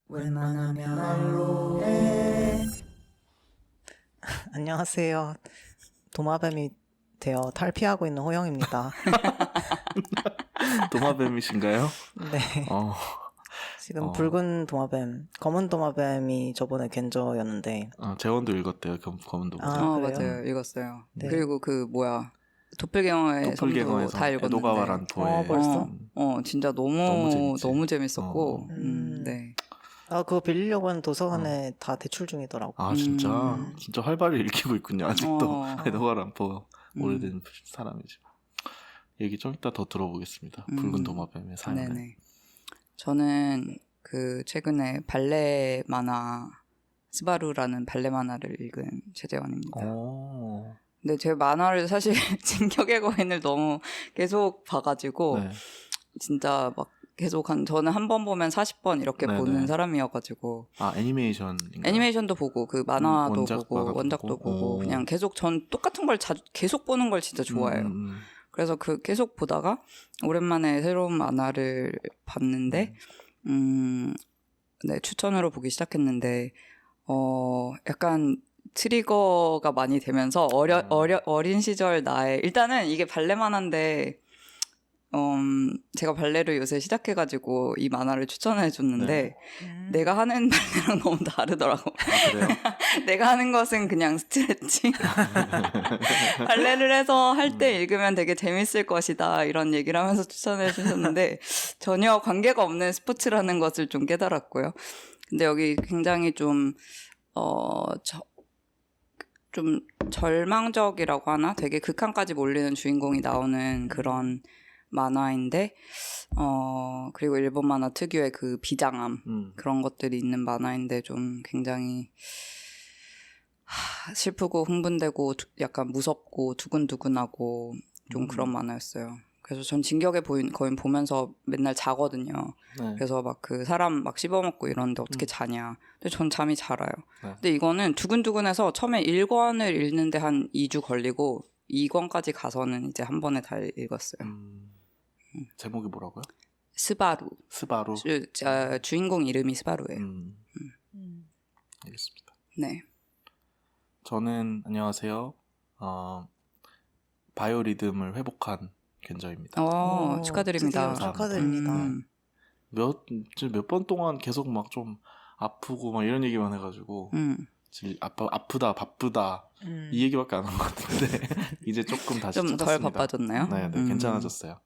웬만하면 알로에. 안녕하세요. 도마뱀이 되어 탈피하고 있는 호영입니다. 도마뱀이신가요? 네. 어, 지금 붉은 도마뱀, 검은 도마뱀이 저번에 겐저였는데. 재원도 읽었대요. 검은 도마뱀. 그래요? 맞아요. 읽었어요. 네. 그리고 도플갱어의 섬도 다 읽었는데. 에도가와 란포의 벌써? 진짜 너무 너무 재밌지. 재밌었고. 네. 네. 그거 빌리려고 하는 도서관에 다 대출 중이더라고. 아 진짜 진짜 활발히 읽히고 있군요. 아직도 에도가 란포 오래된 사람이죠. 얘기 좀 이따 더 들어보겠습니다. 붉은 도마뱀의 사연을. 네네. 저는 최근에 발레 만화 스바루라는 발레 만화를 읽은 최재원입니다. 오. 근데 제 만화를 사실 진격의 거인을 너무 계속 봐가지고 네. 진짜 막 계속 저는 한 번 보면 40번 이렇게 네네. 보는 사람이어가지고 애니메이션인가요? 애니메이션도 보고 그 만화도 보고 원작도 보고 오. 그냥 계속 전 똑같은 걸 계속 보는 걸 진짜 좋아해요. 그래서 계속 보다가 오랜만에 새로운 만화를 봤는데 네, 추천으로 보기 시작했는데 약간 트리거가 많이 되면서 어린 시절 나의 일단은 이게 발레 만화인데 제가 발레를 요새 시작해가지고 이 만화를 추천해줬는데 내가 하는 발레랑 너무 다르더라고. 아, 그래요? 내가 하는 것은 그냥 스트레칭. 발레를 해서 할 때 읽으면 되게 재밌을 것이다 이런 얘기를 하면서 추천해주셨는데 전혀 관계가 없는 스포츠라는 것을 좀 깨달았고요. 근데 여기 굉장히 좀 절망적이라고 하나? 되게 극한까지 몰리는 주인공이 나오는 그런 만화인데, 그리고 일본 만화 특유의 그 비장함, 그런 것들이 있는 만화인데 좀 굉장히 슬프고 흥분되고 약간 무섭고 두근두근하고 좀 그런 만화였어요. 그래서 전 진격의 거인 보면서 맨날 자거든요. 네. 그래서 막 사람 막 씹어먹고 이러는데 어떻게 자냐. 근데 전 잠이 잘 와요. 네. 근데 이거는 두근두근해서 처음에 1권을 읽는데 한 2주 걸리고 2권까지 가서는 이제 한 번에 다 읽었어요. 제목이 뭐라고요? 스바루. 스바루. 주인공 이름이 스바루예요. 알겠습니다. 네. 저는 안녕하세요. 바이오리듬을 회복한 견저입니다. 축하드립니다. 드디어 축하드립니다. 몇 번 동안 계속 막 좀 아프고 막 이런 얘기만 해가지고 아프다 바쁘다 이 얘기밖에 안 한 것 같은데 이제 조금 다시 좀 덜 바빠졌나요? 네, 괜찮아졌어요.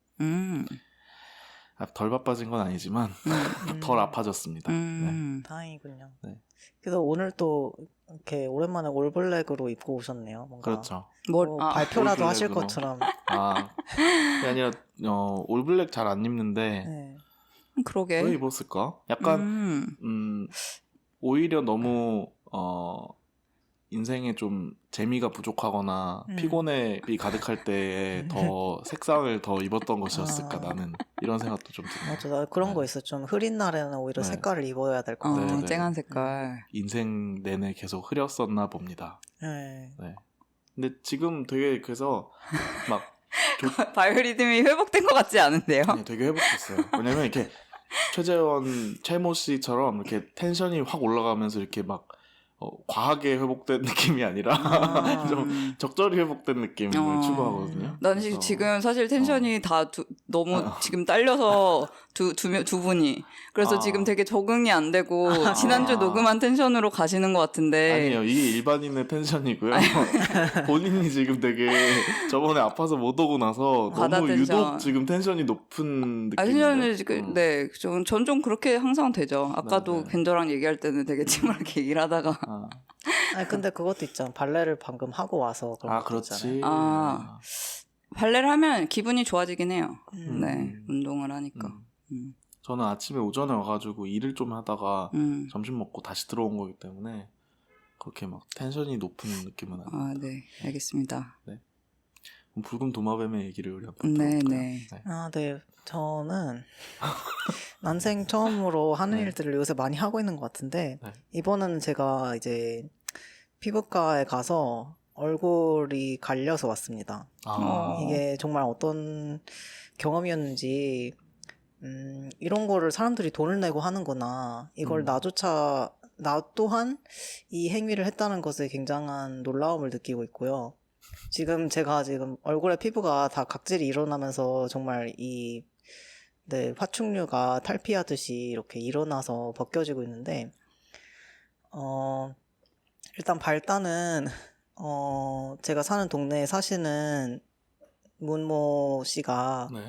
덜 바빠진 건 아니지만 덜 아파졌습니다. 네. 다행이군요. 네. 그래서 오늘 또 이렇게 오랜만에 올블랙으로 입고 오셨네요. 뭔가 그렇죠. 발표라도 하실 올블랙으로. 것처럼. 그게 아니라 올블랙 잘 안 입는데 네. 그러게. 왜 입었을까? 약간 오히려 너무 인생에 좀 재미가 부족하거나 피곤함이 가득할 때에 더 색상을 더 입었던 것이었을까 나는 이런 생각도 좀 듭니다. 맞아, 나 그런 거 있어. 좀 흐린 날에는 오히려 네. 색깔을 입어야 될 것 같아. 네. 쨍한 색깔. 인생 내내 계속 흐렸었나 봅니다. 네. 네. 근데 지금 되게 그래서 막 바이오리듬이 회복된 것 같지 않은데요? 네, 되게 회복됐어요. 왜냐면 이렇게 최모 씨처럼 이렇게 텐션이 확 올라가면서 이렇게 막 과하게 회복된 느낌이 아니라 좀 적절히 회복된 느낌을 추구하거든요. 난 그래서 지금 사실 텐션이 다 너무 지금 딸려서 두 분이 그래서 지금 되게 적응이 안 되고 지난주 녹음한 텐션으로 가시는 것 같은데 아니에요. 이게 일반인의 텐션이고요. 본인이 지금 되게 저번에 아파서 못 오고 나서 바다 너무 텐션. 유독 지금 텐션이 높은 느낌인데. 텐션이 지금 네, 전 좀 그렇게 항상 되죠. 아까도 네. 벤저랑 얘기할 때는 되게 침울하게 얘기를 하다가 아니 근데 그것도 있잖아. 발레를 방금 하고 와서 그런 것도 그렇지. 있잖아요. 발레를 하면 기분이 좋아지긴 해요. 네, 운동을 하니까. 저는 아침에 오전에 와가지고 일을 좀 하다가 점심 먹고 다시 들어온 거기 때문에 그렇게 막 텐션이 높은 느낌은 아니에요. 네, 알겠습니다. 네. 붉은 도마뱀의 얘기를 우리 한번 네, 들어볼까요? 네. 네. 저는 난생 처음으로 하는 일들을 요새 많이 하고 있는 것 같은데 이번에는 제가 이제 피부과에 가서 얼굴이 갈려서 왔습니다. 이게 정말 어떤 경험이었는지 이런 거를 사람들이 돈을 내고 하는구나. 이걸 나 또한 이 행위를 했다는 것에 굉장한 놀라움을 느끼고 있고요. 제가 지금 얼굴에 피부가 다 각질이 일어나면서 정말 네, 파충류가 탈피하듯이 이렇게 일어나서 벗겨지고 있는데, 일단 발단은, 제가 사는 동네에 사시는 문모 씨가, 네.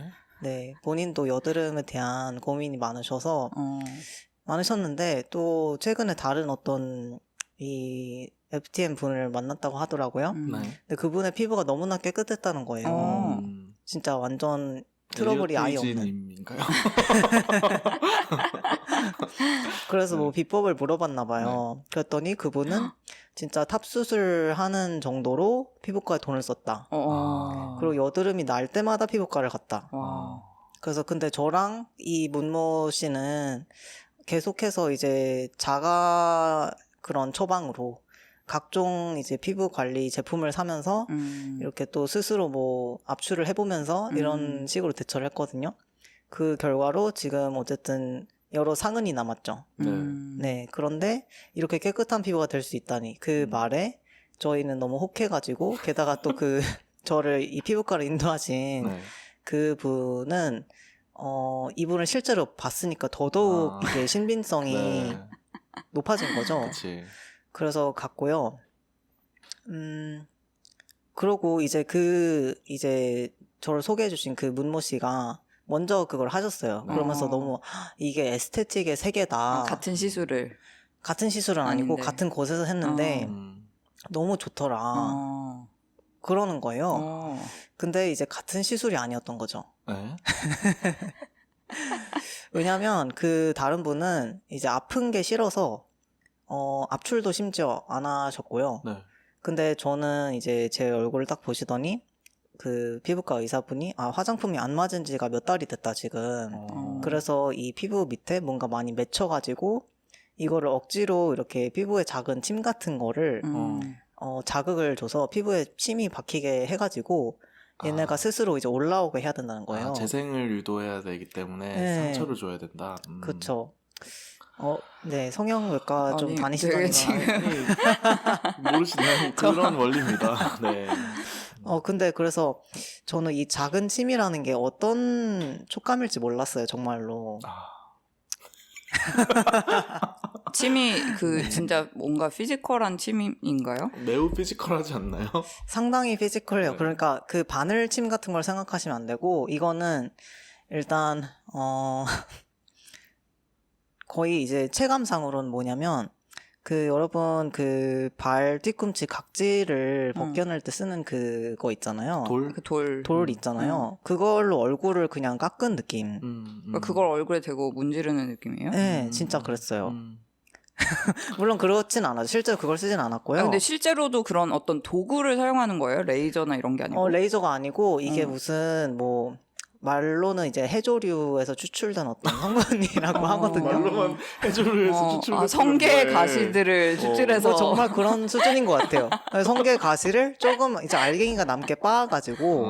네, 본인도 여드름에 대한 고민이 많으셨는데, 또 최근에 다른 어떤 이 FTM 분을 만났다고 하더라고요. 네. 근데 그분의 피부가 너무나 깨끗했다는 거예요. 진짜 완전 트러블이 아예 없는. 님인가요? 그래서 뭐 비법을 물어봤나 봐요. 그랬더니 그분은 진짜 탑수술 하는 정도로 피부과에 돈을 썼다. 그리고 여드름이 날 때마다 피부과를 갔다. 그래서 근데 저랑 이 문모 씨는 계속해서 이제 자가 그런 처방으로 각종 이제 피부 관리 제품을 사면서 이렇게 또 스스로 뭐 압출을 해보면서 이런 식으로 대처를 했거든요. 그 결과로 지금 어쨌든 여러 상흔이 남았죠. 네. 그런데 이렇게 깨끗한 피부가 될 수 있다니 그 말에 저희는 너무 혹해가지고 게다가 또 저를 이 피부과를 인도하신 네. 그 분은 이분을 실제로 봤으니까 더더욱 이게 신빙성이 네. 높아진 거죠. 그치. 그래서 갔고요. 그러고 이제 저를 소개해주신 그 문모 씨가 먼저 그걸 하셨어요. 그러면서 너무 이게 에스테틱의 세계다. 같은 시술을. 같은 시술은 아니고 아닌데. 같은 곳에서 했는데 너무 좋더라. 그러는 거예요. 근데 이제 같은 시술이 아니었던 거죠. 네. 왜냐면 그 다른 분은 이제 아픈 게 싫어서 압출도 심지어 안 하셨고요. 네. 근데 저는 이제 제 얼굴을 딱 보시더니 그 피부과 의사분이 화장품이 안 맞은 지가 몇 달이 됐다 지금. 그래서 이 피부 밑에 뭔가 많이 맺혀가지고 이거를 억지로 이렇게 피부에 작은 침 같은 거를 자극을 줘서 피부에 침이 박히게 해가지고 얘네가 스스로 이제 올라오게 해야 된다는 거예요. 재생을 유도해야 되기 때문에 네. 상처를 줘야 된다. 그쵸. 네, 성형외과 좀 아니, 다니시더니만. 되게 모르시나요? 그런 원리입니다. 네. 근데 그래서 저는 이 작은 침이라는 게 어떤 촉감일지 몰랐어요, 정말로. 침이 진짜 뭔가 피지컬한 침인가요? 매우 피지컬하지 않나요? 상당히 피지컬해요. 네. 그러니까 그 바늘침 같은 걸 생각하시면 안 되고, 이거는 일단, 거의 이제 체감상으로는 뭐냐면, 여러분 발 뒤꿈치 각질을 벗겨낼 때 쓰는 그거 있잖아요. 돌 있잖아요. 그걸로 얼굴을 그냥 깎은 느낌. 그걸 얼굴에 대고 문지르는 느낌이에요? 네, 진짜 그랬어요. 물론 그렇진 않아요. 실제로 그걸 쓰진 않았고요. 근데 실제로도 그런 어떤 도구를 사용하는 거예요? 레이저나 이런 게 아니고? 레이저가 아니고 이게 무슨 뭐 말로는 이제 해조류에서 추출된 어떤 성분이라고 하거든요. 말로만 해조류에서 추출된 성게 가시들을 추출해서 뭐 정말 그런 수준인 것 같아요. 성게 가시를 조금 이제 알갱이가 남게 빻아가지고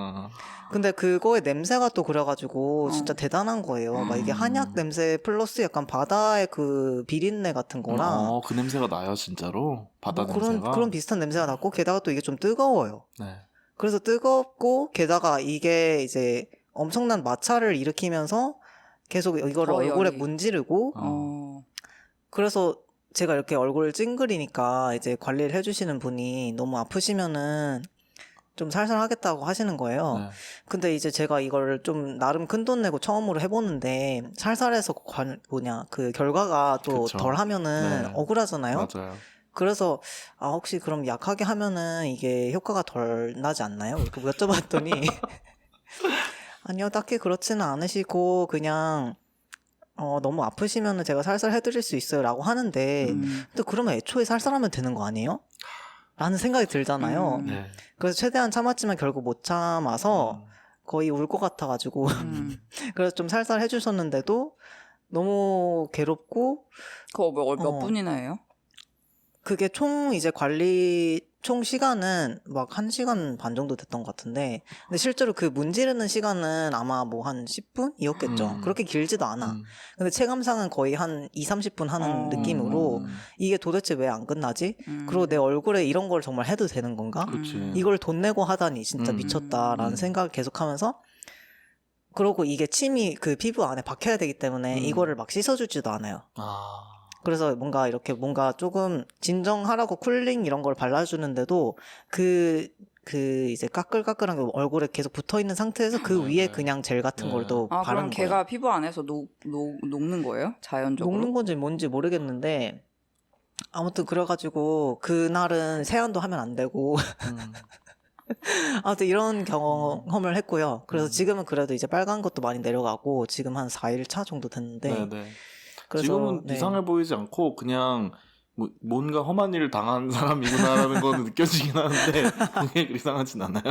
근데 그거의 냄새가 또 그래가지고 진짜 대단한 거예요. 막 이게 한약 냄새 플러스 약간 바다의 그 비린내 같은 거랑 그 냄새가 나요, 진짜로? 바다 냄새가? 그런 비슷한 냄새가 났고 게다가 또 이게 좀 뜨거워요. 네. 그래서 뜨겁고 게다가 이게 이제 엄청난 마찰을 일으키면서 계속 이거를 얼굴에 문지르고 그래서 제가 이렇게 얼굴을 찡그리니까 이제 관리를 해주시는 분이 너무 아프시면은 좀 살살 하겠다고 하시는 거예요. 네. 근데 이제 제가 이걸 좀 나름 큰돈 내고 처음으로 해보는데 살살해서 그 결과가 또 그쵸. 덜 하면은 네. 억울하잖아요. 맞아요. 그래서 혹시 그럼 약하게 하면은 이게 효과가 덜 나지 않나요? 이렇게 여쭤봤더니 아니요, 딱히 그렇지는 않으시고 그냥 너무 아프시면은 제가 살살 해드릴 수 있어요 라고 하는데 근데 그러면 애초에 살살하면 되는 거 아니에요? 라는 생각이 들잖아요. 네. 그래서 최대한 참았지만 결국 못 참아서 거의 울 것 같아가지고 그래서 좀 살살 해주셨는데도 너무 괴롭고 그거 몇 분이나 해요? 그게 총 이제 관리 총 시간은 막 1시간 반 정도 됐던 것 같은데, 근데 실제로 그 문지르는 시간은 아마 뭐 한 10분이었겠죠. 그렇게 길지도 않아. 근데 체감상은 거의 한 2, 30분 하는 느낌으로 이게 도대체 왜 안 끝나지? 그리고 내 얼굴에 이런 걸 정말 해도 되는 건가? 그치. 이걸 돈 내고 하다니 진짜 미쳤다라는 생각을 계속하면서, 그러고 이게 침이 그 피부 안에 박혀야 되기 때문에 이거를 막 씻어주지도 않아요. 아. 그래서 뭔가 이렇게 뭔가 조금 진정하라고 쿨링 이런 걸 발라주는데도 그 이제 까끌까끌한 게 얼굴에 계속 붙어 있는 상태에서 그 위에 그냥 젤 같은 걸 또 아, 바르는 그럼 거예요. 걔가 피부 안에서 녹는 거예요? 자연적으로? 녹는 건지 뭔지 모르겠는데, 아무튼 그래가지고 그날은 세안도 하면 안 되고 아무튼 이런 경험을 했고요. 그래서 지금은 그래도 이제 빨간 것도 많이 내려가고 지금 한 4일 차 정도 됐는데, 네네. 그래서 지금은 네. 이상해 보이지 않고 그냥 뭐 뭔가 험한 일을 당한 사람이구나라는 거는 느껴지긴 하는데 그게 이상하진 않아요.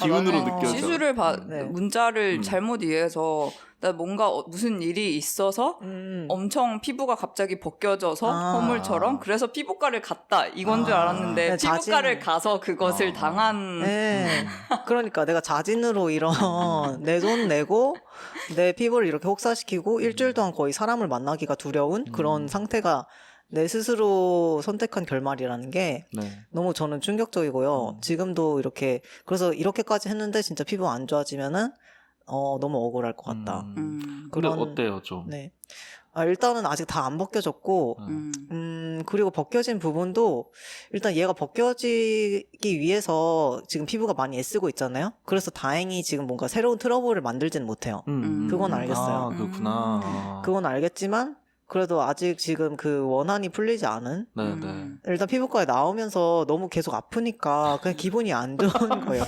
기운으로 맞아요. 느껴져. 시술을 네. 문자를 잘못 이해해서 나 뭔가 무슨 일이 있어서 엄청 피부가 갑자기 벗겨져서 허물처럼 그래서 피부과를 갔다 이건 줄 알았는데 네, 피부과를 자진. 가서 그것을 당한 네. 그러니까 내가 자진으로 이런 내 돈 내고 내 피부를 이렇게 혹사시키고 일주일 동안 거의 사람을 만나기가 두려운 그런 상태가 내 스스로 선택한 결말이라는 게 네. 너무 저는 충격적이고요. 지금도 이렇게, 그래서 이렇게까지 했는데 진짜 피부가 안 좋아지면은 너무 억울할 것 같다. 근데 그런- 어때요 좀? 네. 일단은 아직 다 안 벗겨졌고, 그리고 벗겨진 부분도 일단 얘가 벗겨지기 위해서 지금 피부가 많이 애쓰고 있잖아요. 그래서 다행히 지금 뭔가 새로운 트러블을 만들지는 못해요. 그건 알겠어요. 아, 그렇구나. 그건 알겠지만 그래도 아직 지금 그 원한이 풀리지 않은, 네네. 일단 피부과에 나오면서 너무 계속 아프니까 그냥 기분이 안 좋은 거예요.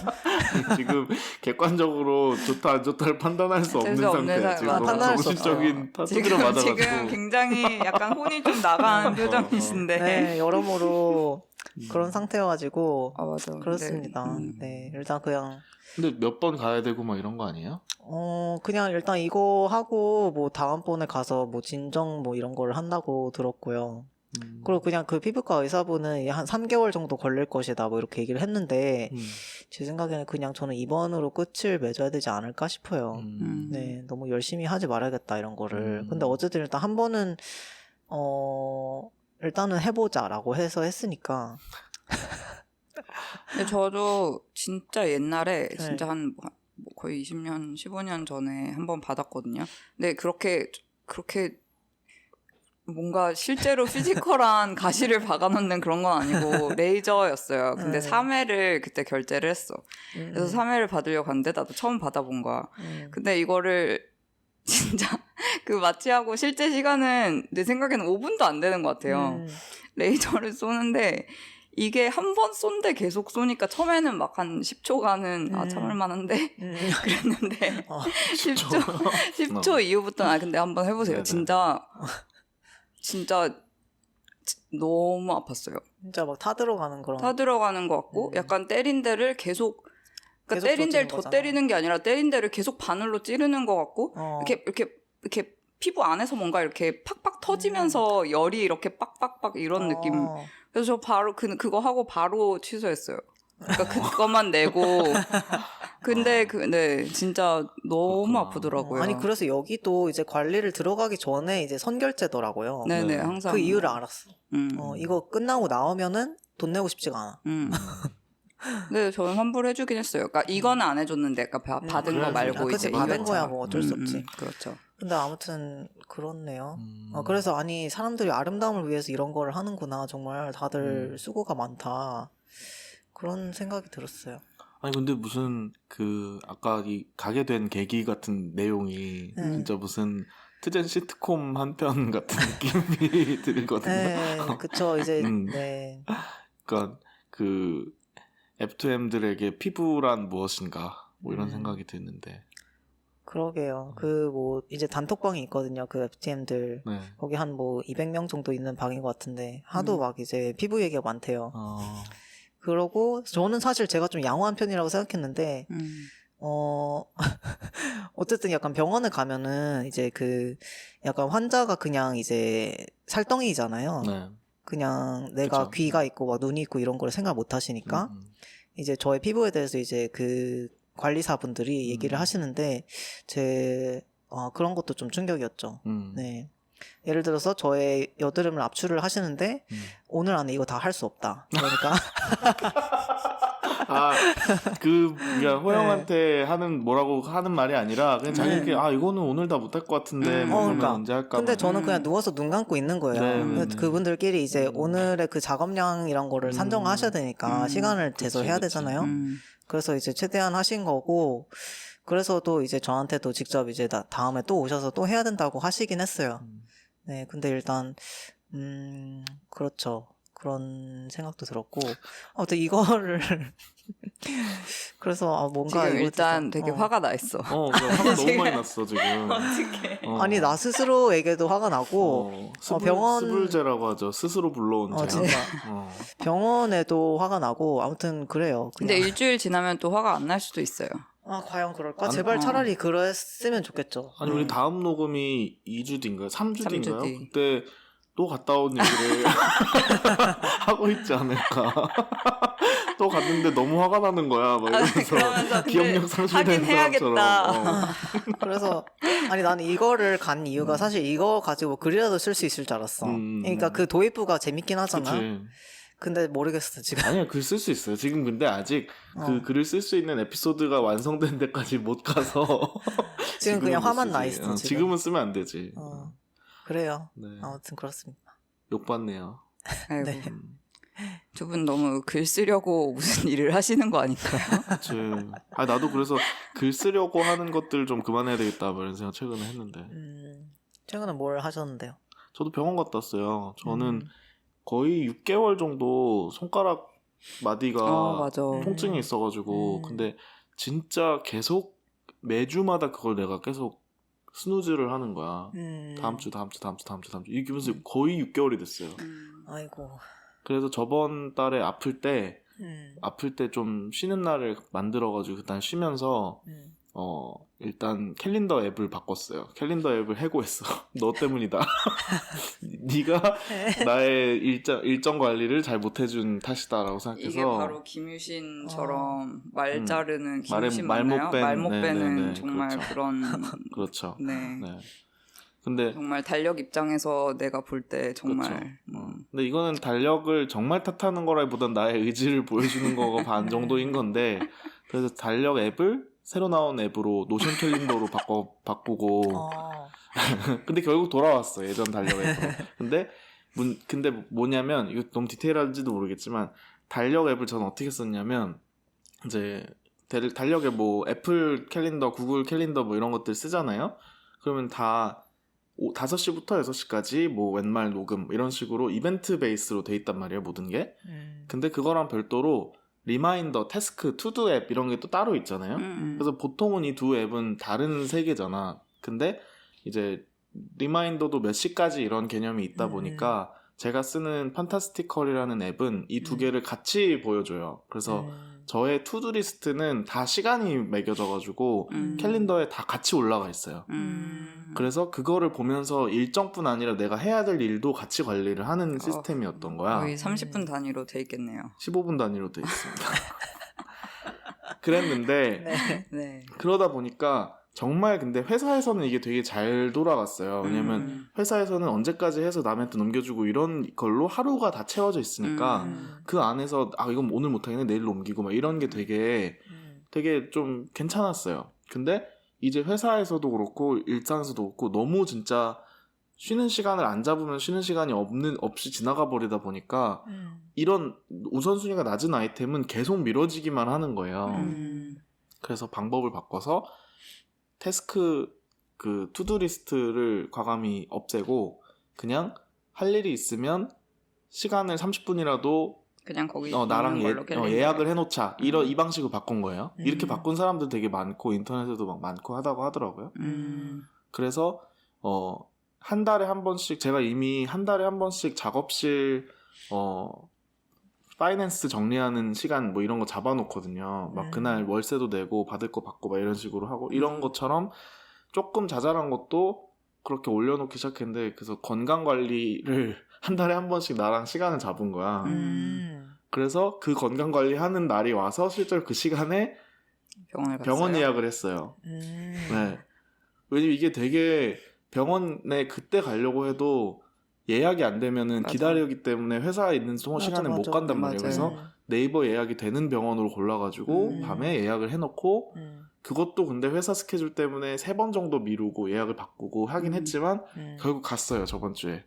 지금 객관적으로 좋다 안 좋다를 판단할 수 없는 재수 없는 상태예요. 사- 지금 맞아. 너무 판단할 수 정신적인 타투기를 지금 맞아가지고. 굉장히 약간 혼이 좀 나간 표정이신데 네, 여러모로 그런 상태여가지고 아 맞아 그렇습니다. 네, 일단 그냥 근데 몇 번 가야 되고 막 이런 거 아니에요? 그냥 일단 이거 하고 뭐 다음번에 가서 뭐 진정 뭐 이런 걸 한다고 들었고요. 그리고 그냥 그 피부과 의사분은 한 3개월 정도 걸릴 것이다 뭐 이렇게 얘기를 했는데 제 생각에는 그냥 저는 이번으로 끝을 맺어야 되지 않을까 싶어요. 네, 너무 열심히 하지 말아야겠다 이런 거를. 근데 어쨌든 일단 한 번은 일단은 해보자라고 해서 했으니까. 근데 저도 진짜 옛날에 네. 진짜 한 거의 20년 15년 전에 한 번 받았거든요. 근데 그렇게 뭔가 실제로 피지컬한 가시를 박아놓는 그런 건 아니고 레이저였어요. 근데 3회를 그때 결제를 했어. 그래서 3회를 받으려고 갔는데 나도 처음 받아본 거야. 근데 이거를 진짜 그 마취하고 실제 시간은 내 생각에는 5분도 안 되는 것 같아요. 레이저를 쏘는데 이게 한 번 쏜데 계속 쏘니까 처음에는 막 한 10초간은 참을 만한데 그랬는데 10초 이후부터는 근데 한번 해보세요. 네네. 진짜 너무 아팠어요. 진짜 막 타들어가는 그런. 타 들어가는 것 같고 약간 때린 데를 계속 그러니까 계속 때린 데를 조지는 더 거잖아. 때리는 게 아니라 때린 데를 계속 바늘로 찌르는 것 같고 이렇게 피부 안에서 뭔가 이렇게 팍팍 터지면서 열이 이렇게 빡빡빡 이런 느낌. 그래서 저 바로 그거 하고 바로 취소했어요. 그러니까 그것만 내고. 근데 네, 진짜 너무 그렇구나. 아프더라고요. 아니 그래서 여기도 이제 관리를 들어가기 전에 이제 선결제더라고요. 네네, 네. 항상. 그 이유를 알았어. 음. 이거 끝나고 나오면은 돈 내고 싶지가 않아. 근데 저는 환불해주긴 했어요. 그러니까 이거는 안 해줬는데, 그러니까 받은 거 그래야지. 말고 그치, 이제 받은 이거 거야 뭐 어쩔 수 없지. 그렇죠. 근데 아무튼 그렇네요. 그래서 아니 사람들이 아름다움을 위해서 이런 걸 하는구나. 정말 다들 수고가 많다. 그런 생각이 들었어요. 아니 근데 무슨 그 아까 이 가게 된 계기 같은 내용이 진짜 무슨 트젠 시트콤 한 편 같은 느낌이 들거든요. 네, 그쵸. 이제 네. 그러니까 그 F2M들에게 피부란 무엇인가 뭐 이런 생각이 드는데. 그러게요. 그 뭐 이제 단톡방이 있거든요. 그 FTM들 네. 거기 한 뭐 200명 정도 있는 방인 것 같은데 하도 막 이제 피부 얘기가 많대요. 그러고 저는 사실 제가 좀 양호한 편이라고 생각했는데 어쨌든 약간 병원에 가면은 이제 그 약간 환자가 그냥 이제 살덩이잖아요. 네. 그냥 내가 그쵸. 귀가 있고 막 눈이 있고 이런 걸 생각 못 하시니까 이제 저의 피부에 대해서 이제 그 관리사분들이 얘기를 하시는데 그런 것도 좀 충격이었죠. 네. 예를 들어서 저의 여드름을 압출을 하시는데 오늘 안에 이거 다 할 수 없다. 그러니까 그러니까 호영한테 하는 뭐라고 하는 말이 아니라 그냥 자기들끼리 이거는 오늘 다 못할 것 같은데 뭐 그러면 그러니까. 언제 할까? 근데 막. 저는 그냥 누워서 눈 감고 있는 거예요. 네. 그분들끼리 이제 오늘의 그 작업량이란 거를 산정하셔야 되니까 시간을 재서 해야 되잖아요. 그래서 이제 최대한 하신 거고 그래서도 이제 저한테도 직접 이제 다음에 또 오셔서 또 해야 된다고 하시긴 했어요. 네, 근데 일단 그렇죠. 그런 생각도 들었고 아무튼 이거를 그래서 뭔가 지금 이거 일단 진짜, 되게 화가 나 있어. 그러니까 화가 너무 많이 났어 지금. 어떡해. 아니 나 스스로에게도 화가 나고 스불제라고 하죠. 스스로 불러온 제. 진짜 병원에도 화가 나고 아무튼 그래요. 그냥. 근데 일주일 지나면 또 화가 안 날 수도 있어요. 과연 그럴까? 제발 차라리 그랬으면 좋겠죠. 아니 우리 다음 녹음이 2주 뒤인가요? 3주 뒤인가요? 3주 뒤. 그때 또 갔다 온 얘기를 하고 있지 않을까. 또 갔는데 너무 화가 나는 거야. 막 이러면서 기억력 상실된 사람처럼. 그래서 아니 나는 이거를 간 이유가 사실 이거 가지고 글이라도 쓸 수 있을 줄 알았어. 그러니까 그 도입부가 재밌긴 하잖아. 그치. 근데 모르겠어 지금. 아니야 글 쓸 수 있어요. 지금 근데 아직 그 글을 쓸 수 있는 에피소드가 완성된 데까지 못 가서 지금 그냥 화만 나 있어. 지금은 쓰면 안 되지. 그래요. 네. 아무튼 그렇습니다. 욕받네요. 아이고. 네. 두 분 너무 글 쓰려고 무슨 일을 하시는 거 아닐까요? 그치. 나도 그래서 글 쓰려고 하는 것들 좀 그만해야 되겠다 뭐 이런 생각 최근에 했는데. 최근에 뭘 하셨는데요? 저도 병원 갔다 왔어요. 저는 거의 6개월 정도 손가락 마디가 맞아. 통증이 있어가지고 근데 진짜 계속 매주마다 그걸 내가 계속 스누즈를 하는 거야. 다음 주 이게 무슨 거의 6개월이 됐어요. 아이고. 그래서 저번 달에 아플 때 좀 쉬는 날을 만들어가지고 그날 쉬면서 일단 캘린더 앱을 바꿨어요. 캘린더 앱을 해고했어. 너 때문이다. 네가 나의 일정 관리를 잘 못해준 탓이다라고 생각해서. 이게 바로 김유신처럼 말 자르는 김유신 말 맞나요? 못 뺀, 말 못 빼는 네네네, 정말 그렇죠. 그런 그렇죠. 네. 근데 정말 달력 입장에서 내가 볼 때 정말 그렇죠. 근데 이거는 달력을 정말 탓하는 거라기보단 나의 의지를 보여주는 거가 반 정도인 건데 그래서 달력 앱을 새로 나온 앱으로 노션 캘린더로 바꾸고 근데 결국 돌아왔어 예전 달력 앱으로. 근데 뭐냐면 이거 너무 디테일한지도 모르겠지만 달력 앱을 저는 어떻게 썼냐면 이제 달력에 뭐 애플 캘린더, 구글 캘린더 뭐 이런 것들 쓰잖아요. 그러면 다 5시부터 6시까지 뭐 웬말 녹음 이런 식으로 이벤트 베이스로 돼 있단 말이에요 모든 게. 근데 그거랑 별도로 리마인더, 태스크, 투두 앱 이런 게 또 따로 있잖아요. 그래서 보통은 이 두 앱은 다른 세계잖아. 근데 이제 리마인더도 몇 시까지 이런 개념이 있다 보니까 제가 쓰는 판타스티컬이라는 앱은 이 두 개를 같이 보여줘요. 그래서 저의 투두 리스트는 다 시간이 매겨져가지고 캘린더에 다 같이 올라가 있어요. 그래서 그거를 보면서 일정뿐 아니라 내가 해야 될 일도 같이 관리를 하는 시스템이었던 거야. 거의 30분 단위로 돼 있겠네요. 15분 단위로 돼 있습니다. 그랬는데 네. 그러다 보니까 정말 근데 회사에서는 이게 되게 잘 돌아갔어요. 왜냐면 회사에서는 언제까지 해서 남한테 넘겨주고 이런 걸로 하루가 다 채워져 있으니까 그 안에서 이건 오늘 못하겠네 내일 넘기고 막 이런 게 되게 좀 괜찮았어요. 근데 이제 회사에서도 그렇고 일상에서도 그렇고 너무 진짜 쉬는 시간을 안 잡으면 쉬는 시간이 없이 지나가 버리다 보니까 이런 우선순위가 낮은 아이템은 계속 미뤄지기만 하는 거예요. 그래서 방법을 바꿔서 태스크 그 투두 리스트를 과감히 없애고 그냥 할 일이 있으면 시간을 30분이라도 그냥 거기 나랑 예약을 해놓자 이 방식으로 바꾼 거예요. 이렇게 바꾼 사람들 되게 많고 인터넷에도 막 많고 하다고 하더라고요. 그래서 한 달에 한 번씩 제가 이미 한 달에 한 번씩 작업실 파이낸스 정리하는 시간 뭐 이런 거 잡아놓거든요. 막 그날 월세도 내고 받을 거 받고 막 이런 식으로 하고 이런 것처럼 조금 자잘한 것도 그렇게 올려놓기 시작했는데 그래서 건강 관리를 한 달에 한 번씩 나랑 시간을 잡은 거야. 그래서 그 건강 관리하는 날이 와서 실제로 그 시간에 병원을 병원 갔어요? 예약을 했어요. 네. 왜냐면 이게 되게 병원에 그때 가려고 해도 예약이 안 되면은 맞아. 기다리기 때문에 회사에 있는 시간에 못 간단 말이에요. 맞아요. 그래서 네이버 예약이 되는 병원으로 골라가지고 밤에 예약을 해놓고 그것도 근데 회사 스케줄 때문에 3번 정도 미루고 예약을 바꾸고 하긴 했지만 결국 갔어요 저번 주에.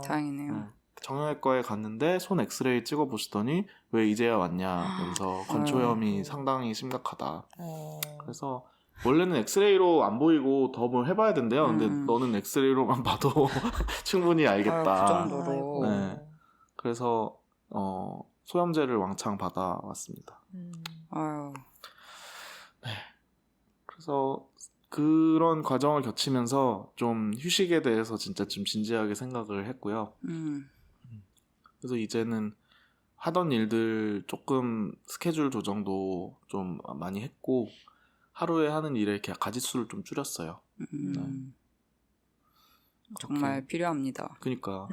다행이네요. 정형외과에 갔는데 손 엑스레이 찍어보시더니 왜 이제야 왔냐. 그래서 건초염이 상당히 심각하다. 그래서 원래는 엑스레이로 안 보이고 더 뭘 해봐야 된대요. 근데 너는 엑스레이로만 봐도 충분히 알겠다. 그 정도로. 네. 그래서 소염제를 왕창 받아왔습니다. 아유. 그래서 그런 과정을 겪으면서 좀 휴식에 대해서 진짜 좀 진지하게 생각을 했고요. 그래서 이제는 하던 일들 조금 스케줄 조정도 좀 많이 했고 하루에 하는 일의 가짓수를 좀 줄였어요. 정말 그렇게. 필요합니다. 그러니까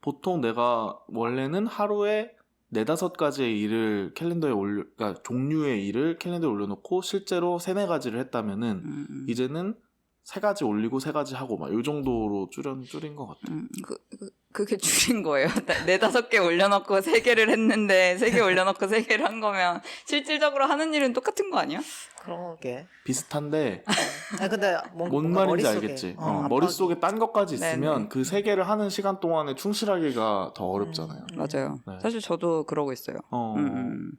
보통 내가 원래는 하루에 4-5가지의 일을 캘린더에 그러니까 종류의 일을 캘린더에 올려놓고 실제로 3-4가지를 했다면은 이제는 3가지 올리고 3가지 하고 막 이 정도로 줄인 것 같아요. 그게 줄인 거예요. 4-5개 올려놓고 3개를 했는데 3개 올려놓고 3개를 한 거면 실질적으로 하는 일은 똑같은 거 아니야? 그러게. 비슷한데 근데 뭔 말인지 알겠지. 머릿속에 딴 것까지 있으면 네네. 그 3개를 하는 시간 동안에 충실하기가 더 어렵잖아요. 맞아요. 네. 사실 저도 그러고 있어요.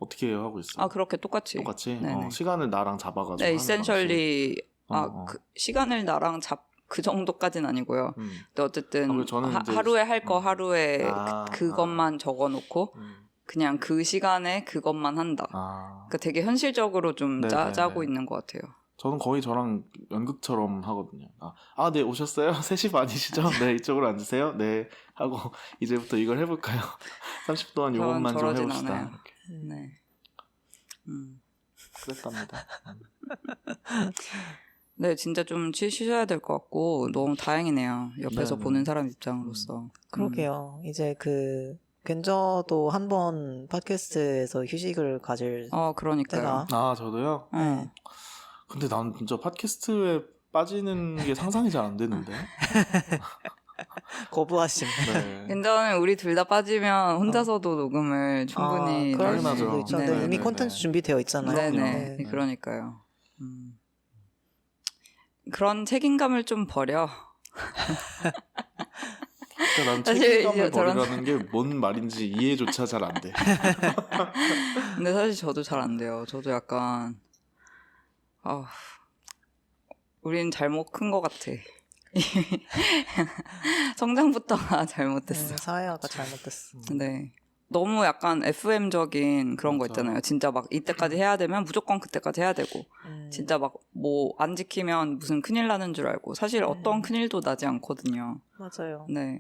어떻게 하고 있어요? 그렇게 똑같이. 똑같이? 네네. 시간을 나랑 잡아가지고 네, 하는 이센셜리 방식. 그 시간을 나랑 그 정도까지는 아니고요. 근데 어쨌든 그리고 저는 이제 하루에 할 거 하루에 아, 그것만 적어놓고 그냥 그 시간에 그것만 한다. 그러니까 되게 현실적으로 좀 네네네. 짜고 있는 것 같아요. 저는 거의 저랑 연극처럼 하거든요. 네, 오셨어요? 3시 반이시죠? 네, 이쪽으로 앉으세요. 네, 하고 이제부터 이걸 해볼까요? 30분 동안 요것만 좀 저러진 해봅시다. 않아요. 이렇게. 네. 그랬답니다. 네, 진짜 좀 쉬셔야 될 것 같고 너무 다행이네요. 옆에서 네네. 보는 사람 입장으로서. 그러게요. 이제 견저도 한 번 팟캐스트에서 휴식을 가질 그러니까요. 때가 저도요? 네. 근데 난 진짜 팟캐스트에 빠지는 게 상상이 잘 안 되는데. 거부하심. 네. 괜찮아요. 우리 둘 다 빠지면 혼자서도 녹음을 충분히 그럴 당연하죠. 수도 있죠. 네, 네, 이미 네, 콘텐츠 네. 준비되어 있잖아요. 네네. 네. 그러니까요. 그런 책임감을 좀 버려. 그러니까 난 사실 책임감을 이제 저런- 버리라는 게 뭔 말인지 이해조차 잘 안 돼. 근데 사실 저도 잘 안 돼요. 저도 약간 우린 잘못 큰 것 같아. 성장부터가 잘못됐어. 사회화가 잘못됐어. 네. 너무 약간 FM적인 그런 거 맞아. 있잖아요. 진짜 막 이때까지 해야 되면 무조건 그때까지 해야 되고 진짜 막 뭐 안 지키면 무슨 큰일 나는 줄 알고 사실 어떤 큰일도 나지 않거든요. 맞아요. 네.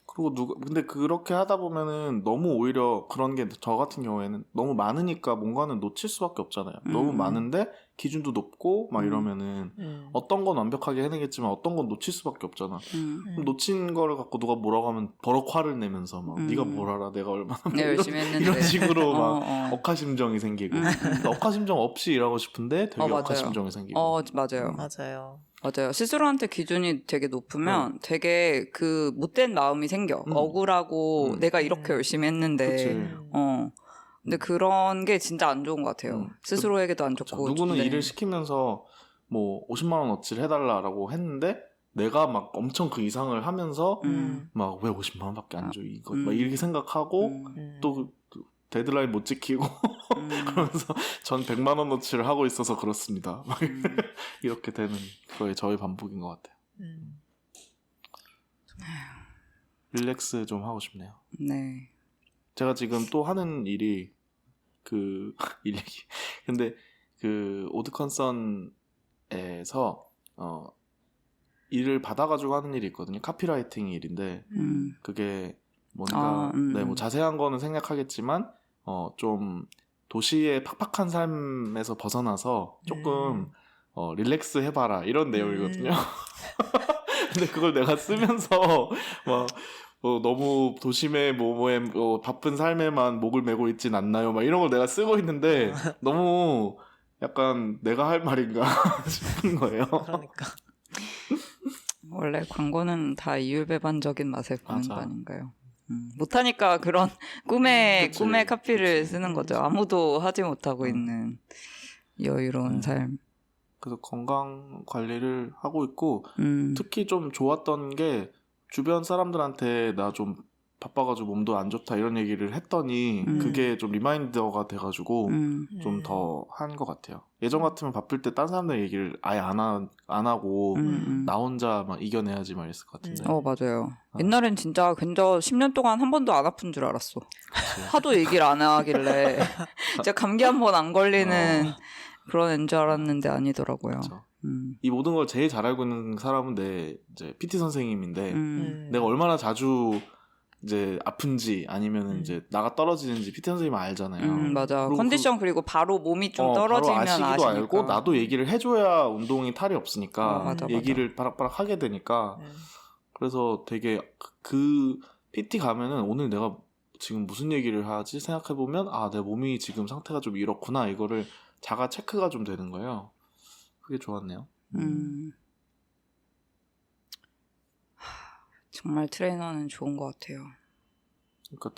그리고 근데 그렇게 하다 보면은 너무 오히려 그런 게 저 같은 경우에는 너무 많으니까 뭔가는 놓칠 수밖에 없잖아요. 너무 많은데 기준도 높고 막 이러면은 어떤 건 완벽하게 해내겠지만 어떤 건 놓칠 수밖에 없잖아. 그럼 놓친 거를 갖고 누가 뭐라고 하면 버럭 화를 내면서 막 네가 뭘 알아 내가 얼마나 네, 열심히 했는데 이런 식으로 막 어. 억하심정이 생기고 그러니까 억하심정 없이 일하고 싶은데 되게 맞아요. 억하심정이 생기고 맞아요. 맞아요. 맞아요. 스스로한테 기준이 되게 높으면 되게 그 못된 마음이 생겨. 억울하고 내가 이렇게 열심히 했는데. 그치. 근데 그런 게 진짜 안 좋은 것 같아요. 스스로에게도 안 좋고. 누구는 네. 일을 시키면서 뭐 50만 원어치를 해달라고 했는데 내가 막 엄청 그 이상을 하면서 막 왜 50만 원밖에 안 줘 이거 막 이렇게 생각하고 또 데드라인 못 지키고 그러면서 전 100만 원어치를 하고 있어서 그렇습니다. 막 이렇게 되는 거의 저의 반복인 것 같아요. 릴렉스 좀 하고 싶네요. 네. 제가 지금 또 하는 일이 일 얘기. 근데 오드컨선에서 일을 받아가지고 하는 일이 있거든요. 카피라이팅 일인데 그게 뭔가 뭐 자세한 거는 생략하겠지만 좀 도시의 팍팍한 삶에서 벗어나서 조금 릴렉스 해봐라 이런 내용이거든요. 근데 그걸 내가 쓰면서 막 너무 도심의 뭐뭐에 바쁜 삶에만 목을 메고 있진 않나요? 막 이런 걸 내가 쓰고 있는데 너무 약간 내가 할 말인가 싶은 거예요. 그러니까. 원래 광고는 다 이율배반적인 맛을 보는 맞아. 거 아닌가요? 못하니까 그런 꿈의 그치, 카피를 그치. 쓰는 거죠. 아무도 하지 못하고 있는 여유로운 네. 삶. 그래서 건강 관리를 하고 있고 음. 특히 좀 좋았던 게 주변 사람들한테 나 좀 바빠가지고 몸도 안 좋다 이런 얘기를 했더니 그게 좀 리마인더가 돼가지고 좀 더 한 것 같아요. 예전 같으면 바쁠 때 딴 사람들 얘기를 아예 안 하고 나 혼자 막 이겨내야지 막 이랬을 것 같은데. 맞아요. 옛날엔 진짜 근저 10년 동안 한 번도 안 아픈 줄 알았어. 하도 얘기를 안 하길래 진짜 감기 한 번 안 걸리는 그런 애인 줄 알았는데 아니더라고요. 그쵸. 이 모든 걸 제일 잘 알고 있는 사람은 내 이제 PT 선생님인데 내가 얼마나 자주 이제 아픈지 아니면 이제 나가 떨어지는지 PT 선생님은 알잖아요. 맞아. 그리고 컨디션 그리고 바로 몸이 좀 바로 떨어지면 아시기도 아시니까. 알고 나도 얘기를 해줘야 운동이 탈이 없으니까 맞아. 얘기를 바락바락 하게 되니까 그래서 되게 그 PT 가면은 오늘 내가 지금 무슨 얘기를 하지 생각해보면 내 몸이 지금 상태가 좀 이렇구나 이거를 자가 체크가 좀 되는 거예요. 그게 좋았네요. 정말 트레이너는 좋은 것 같아요. 그러니까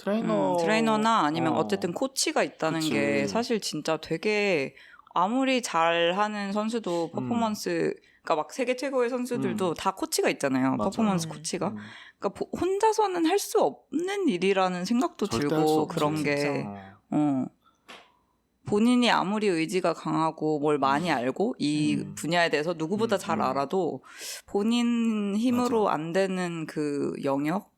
트레이너나 아니면 어쨌든 코치가 있다는 그치. 게 사실 진짜 되게 아무리 잘하는 선수도 퍼포먼스가 막 세계 최고의 선수들도 다 코치가 있잖아요. 맞아. 퍼포먼스 코치가. 그러니까 혼자서는 할 수 없는 일이라는 생각도 절대 할수 들고 없지, 그런 게 진짜. 본인이 아무리 의지가 강하고 뭘 많이 알고 이 분야에 대해서 누구보다 잘 알아도 본인 힘으로 맞아. 안 되는 그 영역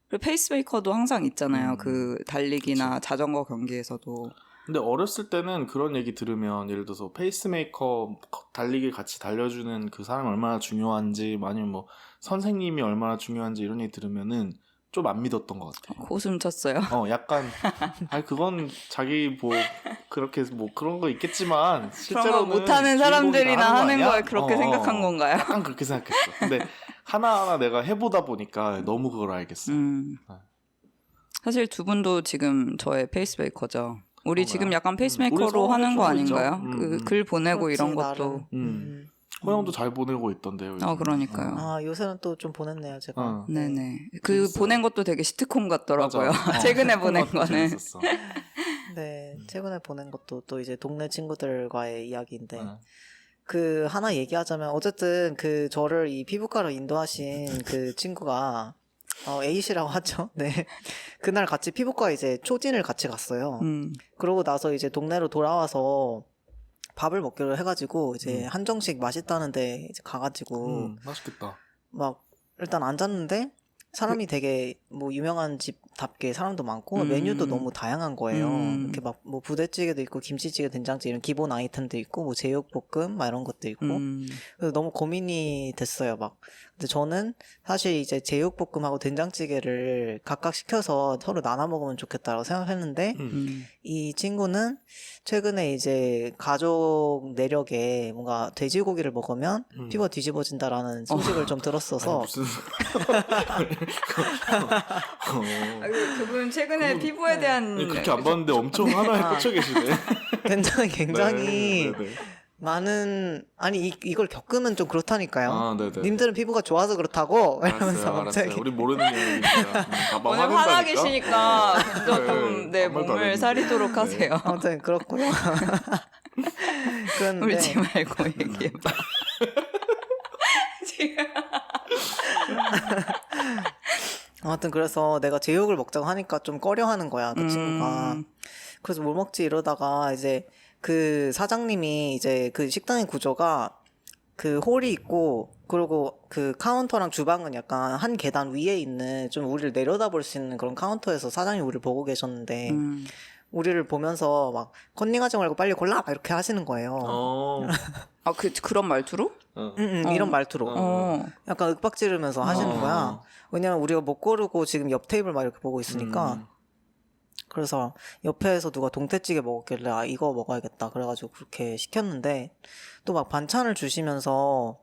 그리고 페이스메이커도 항상 있잖아요. 그 달리기나 그치. 자전거 경기에서도. 근데 어렸을 때는 그런 얘기 들으면 예를 들어서 페이스메이커 달리기 같이 달려주는 그 사람이 얼마나 중요한지 아니면 뭐 선생님이 얼마나 중요한지 이런 얘기 들으면은 좀 안 믿었던 것 같아. 고숨 쳤어요. 약간 그건 자기 뭐 그렇게 뭐 그런 거 있겠지만 그런 거 실제로는 못하는 주인공이 사람들이나 다 하는 거 걸 그렇게 생각한 건가요? 약간 그렇게 생각했어. 근데 하나하나 내가 해보다 보니까 너무 그걸 알겠어. 사실 두 분도 지금 저의 페이스메이커죠. 우리 그런가요? 지금 약간 우리 페이스메이커로 서로 하는 거 해주고 있죠. 아닌가요? 그 글 보내고 그렇지, 이런 나름. 것도. 호영도 잘 보내고 있던데요. 요즘. 그러니까요. 요새는 또 좀 보냈네요, 제가. 네네. 그 재밌어요. 보낸 것도 되게 시트콤 같더라고요. 맞아. 최근에 보낸 거는. 재밌었어. 네, 최근에 보낸 것도 또 이제 동네 친구들과의 이야기인데, 그 하나 얘기하자면 어쨌든 그 저를 이 피부과로 인도하신 그 친구가 A씨라고 하죠. 네. 그날 같이 피부과 이제 초진을 같이 갔어요. 그러고 나서 이제 동네로 돌아와서 밥을 먹기로 해가지고 이제 한정식 맛있다는데 이제 가가지고 맛있겠다. 막 일단 앉았는데 사람이 되게 뭐 유명한 집답게 사람도 많고 메뉴도 너무 다양한 거예요. 이렇게 막 뭐 부대찌개도 있고 김치찌개, 된장찌개 이런 기본 아이템도 있고 뭐 제육볶음 막 이런 것도 있고 그래서 너무 고민이 됐어요. 막 근데 저는 사실 이제 제육볶음하고 된장찌개를 각각 시켜서 서로 나눠 먹으면 좋겠다라고 생각했는데 이 친구는 최근에 이제 가족 내력에 뭔가 돼지고기를 먹으면 피부가 뒤집어진다라는 소식을 좀 들었어서 무슨 그분 최근에 피부에 대한 그렇게 안 봤는데 엄청 하나에 꽂혀 계시네. 굉장히 네. 많은 아니 이걸 겪으면 좀 그렇다니까요. 네네. 님들은 피부가 좋아서 그렇다고 이러면서 알았어요. 갑자기 우리 모르는 얘기니까. 오늘 화나 계시니까 좀 내 아무 말도 안 몸을 했는데. 사리도록 하세요. 아무튼 그렇고요. 그런데 울지 말고 얘기해봐. 지금 아무튼 그래서 내가 제육을 먹자고 하니까 좀 꺼려하는 거야 그 친구가. 그래서 뭘 먹지 이러다가 이제 그 사장님이 이제 그 식당의 구조가 그 홀이 있고 그리고 그 카운터랑 주방은 약간 한 계단 위에 있는 좀 우리를 내려다볼 수 있는 그런 카운터에서 사장님이 우리를 보고 계셨는데 우리를 보면서 막 컨닝하지 말고 빨리 골라 막 이렇게 하시는 거예요. 그런 말투로? 이런 말투로 약간 윽박지르면서 하시는 거야. 왜냐면 우리가 못 고르고 지금 옆 테이블 막 이렇게 보고 있으니까. 그래서 옆에서 누가 동태찌개 먹었길래 이거 먹어야겠다 그래가지고 그렇게 시켰는데 또 막 반찬을 주시면서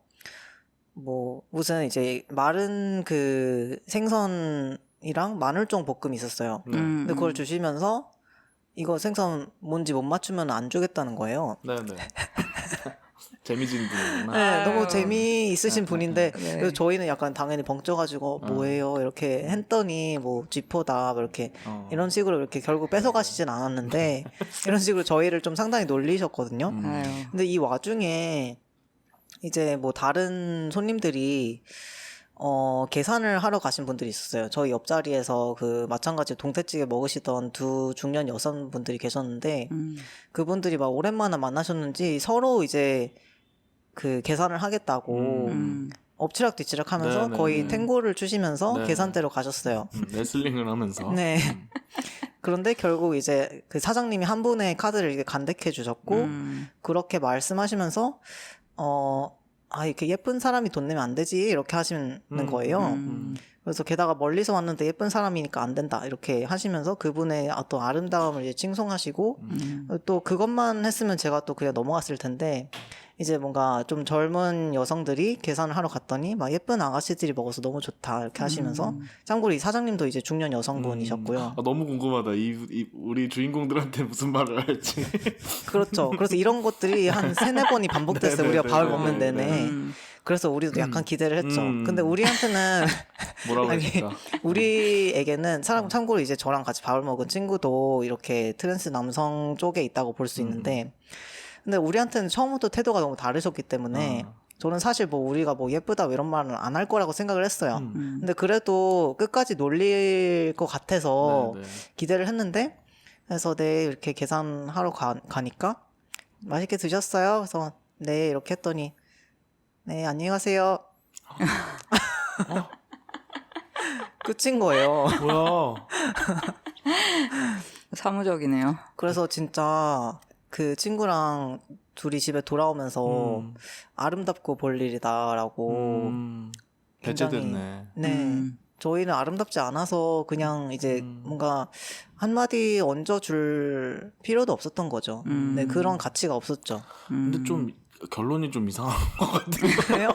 뭐 무슨 이제 마른 그 생선 생선이랑 마늘종 볶음이 있었어요. 네. 근데 그걸 주시면서 이거 생선 뭔지 못 맞추면 안 주겠다는 거예요. 네네. 재미진 분이구나. 네, 아유. 너무 재미있으신 분인데 네. 그래서 저희는 약간 당연히 벙쪄가지고 뭐예요 이렇게 했더니 뭐 쥐포다 뭐 이렇게 이런 식으로 이렇게 결국 뺏어가시진 않았는데 이런 식으로 저희를 좀 상당히 놀리셨거든요. 아유. 근데 이 와중에 이제 뭐 다른 손님들이 계산을 하러 가신 분들이 있었어요. 저희 옆자리에서 그 마찬가지로 동태찌개 먹으시던 두 중년 여성분들이 계셨는데 그분들이 막 오랜만에 만나셨는지 서로 이제 그 계산을 하겠다고 엎치락뒤치락 하면서 네네네. 거의 탱고를 추시면서 네네. 계산대로 가셨어요. 레슬링을 하면서. 네. 그런데 결국 이제 그 사장님이 한 분의 카드를 이렇게 간택해 주셨고 그렇게 말씀하시면서 이렇게 예쁜 사람이 돈 내면 안 되지 이렇게 하시는 거예요. 그래서 게다가 멀리서 왔는데 예쁜 사람이니까 안 된다 이렇게 하시면서 그분의 어떤 아름다움을 이제 칭송하시고 또 그것만 했으면 제가 또 그냥 넘어갔을 텐데 이제 뭔가 좀 젊은 여성들이 계산을 하러 갔더니 막 예쁜 아가씨들이 먹어서 너무 좋다 이렇게 하시면서 참고로 이 사장님도 이제 중년 여성분이셨고요. 너무 궁금하다. 우리 주인공들한테 무슨 말을 할지. 그렇죠. 그래서 이런 것들이 한 3-4번이 반복됐어요. 우리가 밥을 먹는 내내. 그래서 우리도 약간 기대를 했죠. 근데 우리한테는 뭐라고 아니, 했을까? 우리에게는 참고로 이제 저랑 같이 밥을 먹은 친구도 이렇게 트랜스 남성 쪽에 있다고 볼 수 있는데 근데 우리한테는 처음부터 태도가 너무 다르셨기 때문에 저는 사실 뭐 우리가 뭐 예쁘다 이런 말은 안 할 거라고 생각을 했어요. 근데 그래도 끝까지 놀릴 것 같아서 네, 네. 기대를 했는데 그래서 네 이렇게 계산하러 가니까 맛있게 드셨어요? 그래서 네 이렇게 했더니 네 안녕히 가세요. 끝인 거예요. 뭐야? 사무적이네요. 그래서 진짜 그 친구랑 둘이 집에 돌아오면서 아름답고 볼 일이다라고 굉장히 배제됐네. 네 저희는 아름답지 않아서 그냥 이제 뭔가 한마디 얹어줄 필요도 없었던 거죠. 네 그런 가치가 없었죠. 근데 좀 결론이 좀 이상한 것 같아요. 그래요?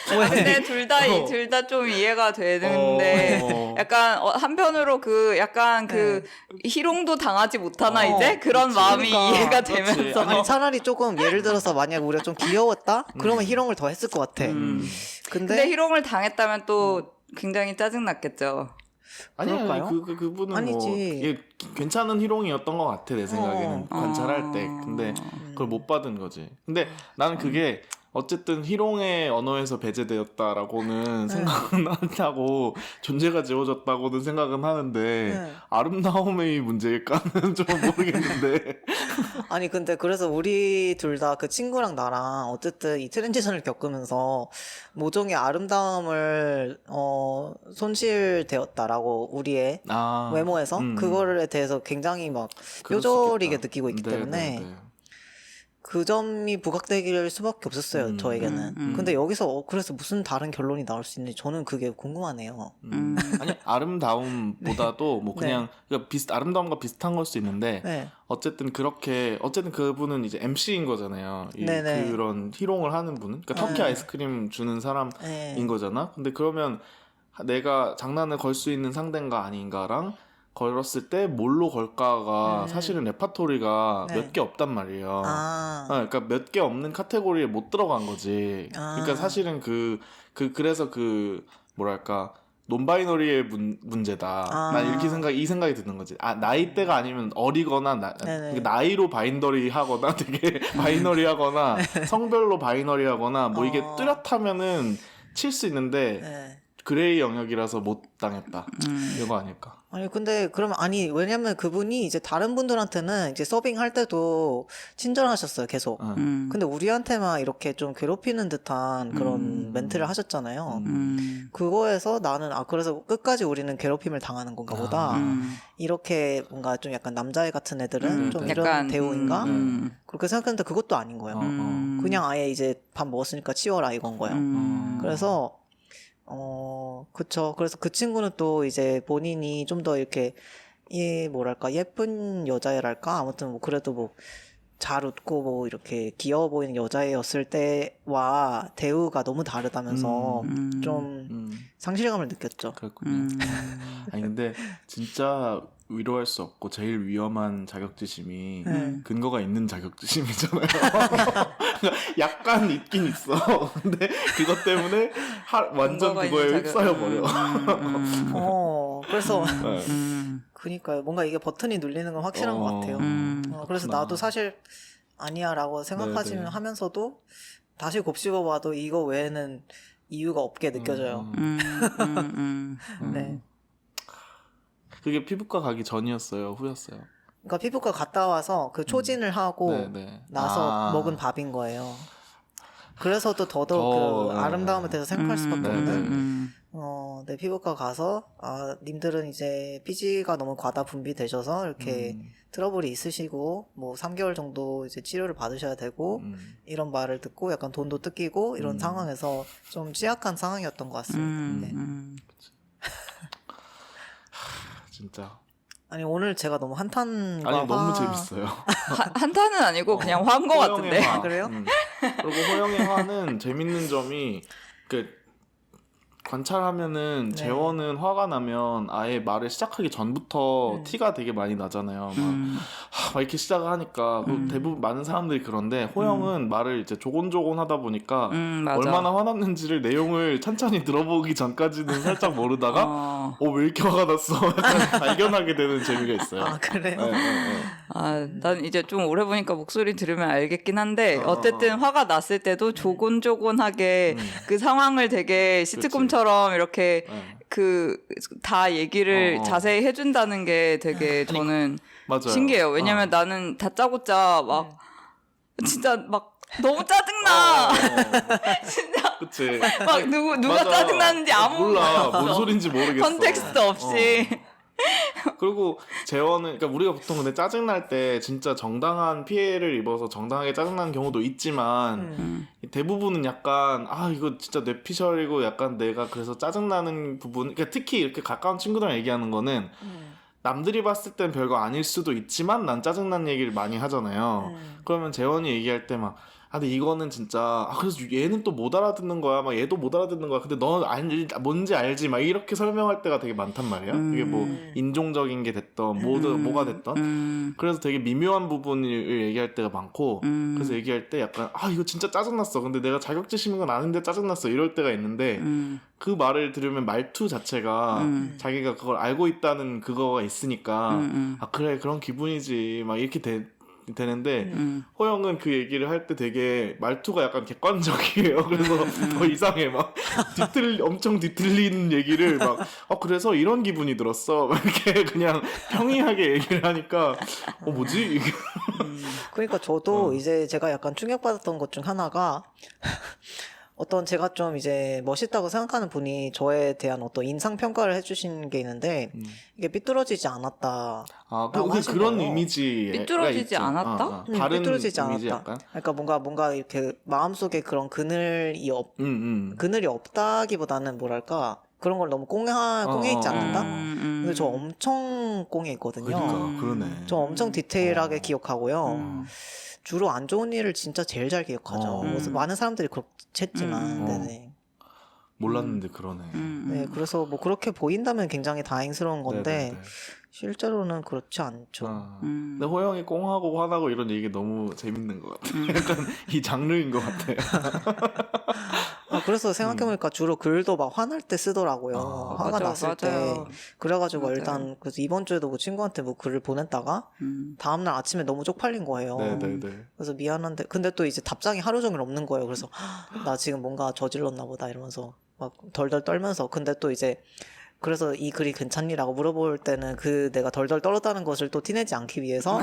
근데 둘 다 좀 이해가 되는데 약간 한편으로 그 약간 그 희롱도 당하지 못하나 이제 그런 그치. 마음이 그러니까. 이해가 그렇지. 되면서 아니 차라리 조금 예를 들어서 만약 우리가 좀 귀여웠다? 그러면 희롱을 더 했을 것 같아. 근데 희롱을 당했다면 또 굉장히 짜증났겠죠. 아니 그럴까요? 그분은 아니지. 뭐 이게 괜찮은 희롱이었던 것 같아 내 생각에는 관찰할 때. 근데 그걸 못 받은 거지. 근데 나는 그게 어쨌든 희롱의 언어에서 배제되었다라고는 생각은 한다고 존재가 지워졌다고는 생각은 하는데 아름다움의 문제일까는 좀 모르겠는데. 아니 근데 그래서 우리 둘 다 그 친구랑 나랑 어쨌든 이 트랜지션을 겪으면서 모종의 아름다움을 손실되었다라고 우리의 외모에서 그거에 대해서 굉장히 막 그럴 수 뼈저리게 있겠다. 느끼고 있기 네, 때문에 네, 네. 그 점이 부각되길 수밖에 없었어요 저에게는. 근데 여기서 그래서 무슨 다른 결론이 나올 수 있는지 저는 그게 궁금하네요. 아니 아름다움보다도 뭐 그냥 그러니까 아름다움과 비슷한 걸 수 있는데 네. 어쨌든 그분은 이제 MC인 거잖아요. 네네. 그런 희롱을 하는 분은 그러니까 터키 아이스크림 주는 사람인 거잖아. 근데 그러면 내가 장난을 걸 수 있는 상대인가 아닌가랑 걸었을 때 뭘로 걸까가 사실은 레파토리가 몇 개 없단 말이에요. 그러니까 몇 개 없는 카테고리에 못 들어간 거지. 그러니까 사실은 그래서 뭐랄까 논바이너리의 문제다. 난 이렇게 이 생각이 드는 거지. 나이대가 아니면 어리거나 나이로 바이너리 하거나 되게 바이너리 하거나 성별로 바이너리 하거나 뭐 이게 뚜렷하면은 칠 수 있는데 그레이 영역이라서 못 당했다. 이거 아닐까? 아니 근데 그러면 왜냐면 그분이 이제 다른 분들한테는 이제 서빙할 때도 친절하셨어요 계속. 근데 우리한테만 이렇게 좀 괴롭히는 듯한 그런 멘트를 하셨잖아요. 그거에서 나는 그래서 끝까지 우리는 괴롭힘을 당하는 건가 보다. 이렇게 뭔가 좀 약간 남자애 같은 애들은 좀 이런 약간, 대우인가? 그렇게 생각했는데 그것도 아닌 거예요. 그냥 아예 이제 밥 먹었으니까 치워라 이건 거예요. 그래서 그쵸. 그래서 그 친구는 또 이제 본인이 좀 더 이렇게, 뭐랄까, 예쁜 여자애랄까? 아무튼 뭐, 그래도 뭐, 잘 웃고 뭐 이렇게 귀여워 보이는 여자애였을 때와 대우가 너무 다르다면서 좀 상실감을 느꼈죠. 그렇군요. 아니 근데 진짜 위로할 수 없고 제일 위험한 자격지심이 근거가 있는 자격지심이잖아요. 약간 있긴 있어. 근데 그것 때문에 완전 근거가 그거에 있는 휩싸여 버려. 그래서 네. 그니까요. 뭔가 이게 버튼이 눌리는 건 확실한 것 같아요. 그래서 그렇구나. 나도 사실 아니야라고 생각하시면 네네. 하면서도 다시 곱씹어봐도 이거 외에는 이유가 없게 느껴져요. 네. 그게 피부과 가기 전이었어요? 후였어요? 그러니까 피부과 갔다 와서 그 초진을 하고 네네. 나서 아. 먹은 밥인 거예요. 그래서도 더더욱 더, 그 네. 아름다움에 대해서 생각할 수밖에 네네. 없는 내 피부과 가서 님들은 이제 삐지가 너무 과다 분비되셔서 이렇게 트러블이 있으시고 뭐 3개월 정도 이제 치료를 받으셔야 되고 이런 말을 듣고 약간 돈도 뜯기고 이런 상황에서 좀 취약한 상황이었던 것 같습니다. 네. 진짜. 아니 오늘 제가 너무 한탄과 아니 너무 재밌어요. 한탄은 아니고 그냥 화인 것 호영의 같은데. 화. 그래요? 그리고 호영의 화는 재밌는 점이 그 관찰하면은 네. 재원은 화가 나면 아예 말을 시작하기 전부터 티가 되게 많이 나잖아요. 막 이렇게 시작을 하니까 대부분 많은 사람들이 그런데 호영은 말을 이제 조곤조곤 하다 보니까 맞아. 얼마나 화났는지를 내용을 천천히 들어보기 전까지는 살짝 모르다가 왜 이렇게 화가 났어? 약간 발견하게 되는 재미가 있어요. 아 그래요? 네, 네, 네. 난 이제 좀 오래 보니까 목소리 들으면 알겠긴 한데 어쨌든 화가 났을 때도 조곤조곤하게 그 상황을 되게 시트콤처럼 이렇게 네. 그 다 얘기를 자세히 해준다는 게 되게 저는 맞아요. 신기해요. 왜냐면 나는 다짜고짜 막 진짜 막 너무 짜증나. 진짜 그치. 막 누가 맞아. 짜증나는지 아무 몰라. 뭔 소린지 모르겠어. 컨텍스트 없이. 그리고 재원은 그러니까 우리가 보통 근데 짜증날 때 진짜 정당한 피해를 입어서 정당하게 짜증나는 경우도 있지만 대부분은 약간 이거 진짜 뇌피셜이고 약간 내가 그래서 짜증나는 부분 그러니까 특히 이렇게 가까운 친구들이랑 얘기하는 거는 남들이 봤을 땐 별거 아닐 수도 있지만 난 짜증나는 얘기를 많이 하잖아요. 그러면 재원이 얘기할 때 막 근데 이거는 진짜 그래서 얘는 또 못 알아듣는 거야. 막 얘도 못 알아듣는 거야. 근데 너 뭔지 알지? 막 이렇게 설명할 때가 되게 많단 말이야. 이게 뭐 인종적인 게 됐던 뭐가 됐던. 그래서 되게 미묘한 부분을 얘기할 때가 많고 그래서 얘기할 때 약간 이거 진짜 짜증났어. 근데 내가 자격지심인 건 아는데 짜증났어. 이럴 때가 있는데 그 말을 들으면 말투 자체가 자기가 그걸 알고 있다는 그거가 있으니까 그래 그런 기분이지. 막 이렇게 되는데 호영은 그 얘기를 할 때 되게 말투가 약간 객관적이에요. 그래서 더 이상해. 막 엄청 뒤틀린 얘기를 막 그래서 이런 기분이 들었어. 막 이렇게 그냥 평이하게 얘기를 하니까 뭐지 이게. 그러니까 저도 이제 제가 약간 충격받았던 것 중 하나가 어떤 제가 좀 이제 멋있다고 생각하는 분이 저에 대한 어떤 인상평가를 해주신 게 있는데 이게 삐뚤어지지 않았다. 그런 이미지 삐뚤어지지 않았다? 다른 삐뚤어지지 이미지 않았다. 약간? 그러니까 뭔가 이렇게 마음속에 그런 그늘이 그늘이 없다기보다는 뭐랄까 그런 걸 너무 꽁해 있지 않는다. 근데 저 엄청 꽁해 있거든요. 그러니까 그러네. 저 엄청 디테일하게 기억하고요. 주로 안 좋은 일을 진짜 제일 잘 기억하죠. 그래서 많은 사람들이 그렇게 했지만, 네네. 몰랐는데 그러네. 네, 그래서 뭐 그렇게 보인다면 굉장히 다행스러운 건데, 네네네. 실제로는 그렇지 않죠. 근데 호영이 꽁하고 화나고 이런 얘기 너무 재밌는 것 같아요. 약간 이 장르인 것 같아요. 그래서 생각해보니까 주로 글도 막 화날 때 쓰더라고요. 화가 났을 때. 그래가지고 일단 그래서 이번 주에도 뭐 친구한테 뭐 글을 보냈다가 다음날 아침에 너무 쪽팔린 거예요. 네네네. 그래서 미안한데 근데 또 이제 답장이 하루 종일 없는 거예요. 그래서 나 지금 뭔가 저질렀나 보다 이러면서 막 덜덜 떨면서 근데 또 이제 그래서 이 글이 괜찮니라고 물어볼 때는 그 내가 덜덜 떨었다는 것을 또 티내지 않기 위해서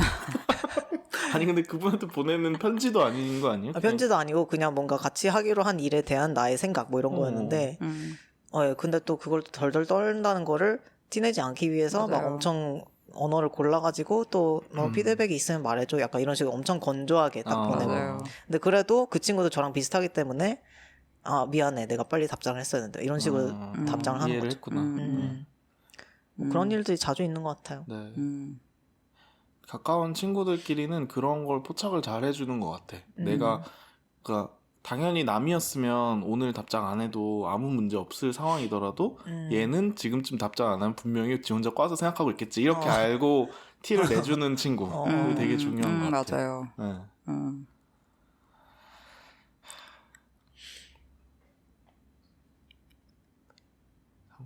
아니 근데 그분한테 보내는 편지도 아닌 거 아니에요? 편지도 아니고 그냥 뭔가 같이 하기로 한 일에 대한 나의 생각 뭐 이런 거였는데 예, 근데 또 그걸 또 덜덜 떨다는 거를 티내지 않기 위해서 막 엄청 언어를 골라가지고 또 뭐 피드백이 있으면 말해줘 약간 이런 식으로 엄청 건조하게 딱 보내고 근데 그래도 그 친구도 저랑 비슷하기 때문에 미안해 내가 빨리 답장을 했어야 했는데 이런 식으로 답장을 하는 이해를 거죠. 했구나. 뭐 그런 일들이 자주 있는 것 같아요. 네. 가까운 친구들끼리는 그런 걸 포착을 잘 해주는 것 같아. 내가 그러니까 당연히 남이었으면 오늘 답장 안 해도 아무 문제 없을 상황이더라도 얘는 지금쯤 답장 안 하면 분명히 지 혼자 꽈서 생각하고 있겠지. 이렇게 알고 티를 내주는 친구. 그게 되게 중요한 것 같아. 맞아요. 네.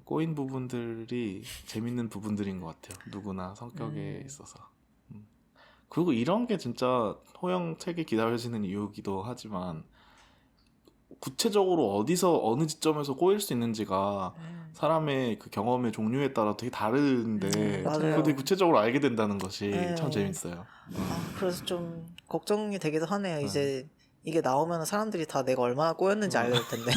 꼬인 부분들이 재밌는 부분들인 것 같아요. 누구나 성격에 있어서. 그리고 이런 게 진짜 호영 책이 기다려지는 이유기도 하지만 구체적으로 어디서 어느 지점에서 꼬일 수 있는지가 사람의 그 경험의 종류에 따라 되게 다른데 맞아요. 그걸 되게 구체적으로 알게 된다는 것이 네. 참 재밌어요. 그래서 좀 걱정이 되기도 하네요. 이제 이게 나오면 사람들이 다 내가 얼마나 꼬였는지 알게 될 텐데.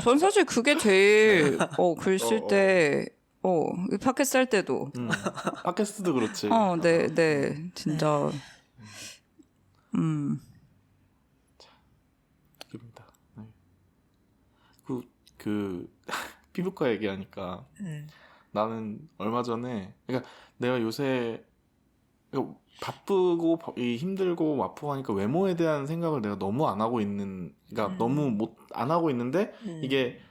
전 사실 그게 제일 글 쓸 때 이 팟캐스트 할 때도 팟캐스트도 그렇지. 네, 진짜 입니다. 네. 그 피부과 얘기하니까 나는 얼마 전에 그러니까 내가 요새 바쁘고 힘들고 아프고 하니까 외모에 대한 생각을 내가 너무 안 하고 있는 그러니까 너무 안 하고 있는데 이게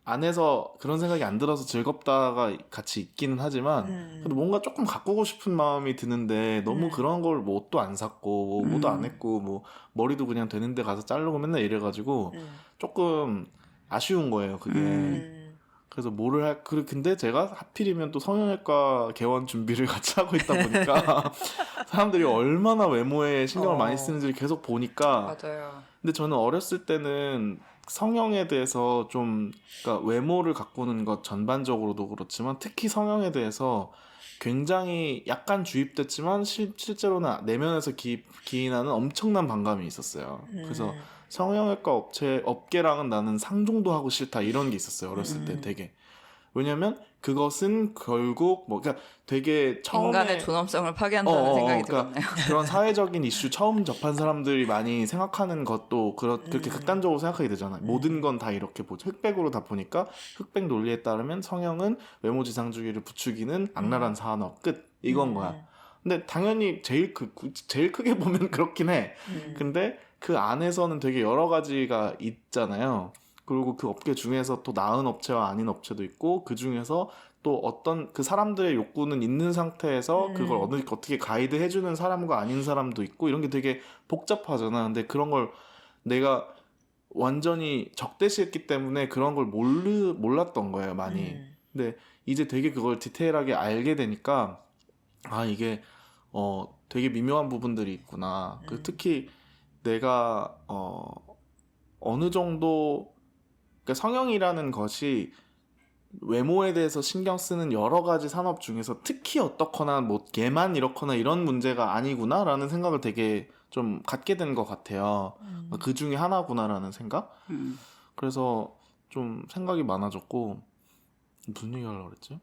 안에서 그런 생각이 안 들어서 즐겁다가 같이 있기는 하지만 그래도 뭔가 조금 가꾸고 싶은 마음이 드는데 너무 그런 걸 뭐 옷도 안 샀고 뭐도 안 했고 뭐 머리도 그냥 되는 데 가서 자르고 맨날 이래가지고 조금 아쉬운 거예요 그게. 그래서 뭐를 근데 제가 하필이면 또 성형외과 개원 준비를 같이 하고 있다 보니까 사람들이 얼마나 외모에 신경을 많이 쓰는지를 계속 보니까 맞아요. 근데 저는 어렸을 때는 성형에 대해서 좀 그러니까 외모를 가꾸는 것 전반적으로도 그렇지만 특히 성형에 대해서 굉장히 약간 주입됐지만 실제로는 내면에서 기인하는 엄청난 반감이 있었어요. 그래서 성형외과 업계랑은 나는 상종도 하고 싫다 이런 게 있었어요. 어렸을 때 되게. 왜냐면 그것은 결국 뭐 그러니까 되게 처음에 인간의 존엄성을 파괴한다는 생각이 그러니까 들었네요. 그런 사회적인 이슈 처음 접한 사람들이 많이 생각하는 것도 그렇게 극단적으로 생각하게 되잖아요. 모든 건 다 이렇게 보죠. 흑백으로 다 보니까 흑백 논리에 따르면 성형은 외모지상주의를 부추기는 악랄한 산업 끝 이건 거야. 근데 당연히 제일 크게 보면 그렇긴 해. 근데 그 안에서는 되게 여러 가지가 있잖아요. 그리고 그 업계 중에서 또 나은 업체와 아닌 업체도 있고 그 중에서 또 어떤 그 사람들의 욕구는 있는 상태에서 그걸 어떻게 가이드 해주는 사람과 아닌 사람도 있고 이런 게 되게 복잡하잖아. 근데 그런 걸 내가 완전히 적대시했기 때문에 그런 걸 몰랐던 거예요, 많이. 근데 이제 되게 그걸 디테일하게 알게 되니까 아 이게 되게 미묘한 부분들이 있구나. 특히 내가 어느 정도 그러니까 성형이라는 것이 외모에 대해서 신경 쓰는 여러 가지 산업 중에서 특히 어떻거나 뭐 얘만 이렇거나 이런 문제가 아니구나라는 생각을 되게 좀 갖게 된 것 같아요. 그 중에 하나구나라는 생각. 그래서 좀 생각이 많아졌고 무슨 얘기하려고 그랬지?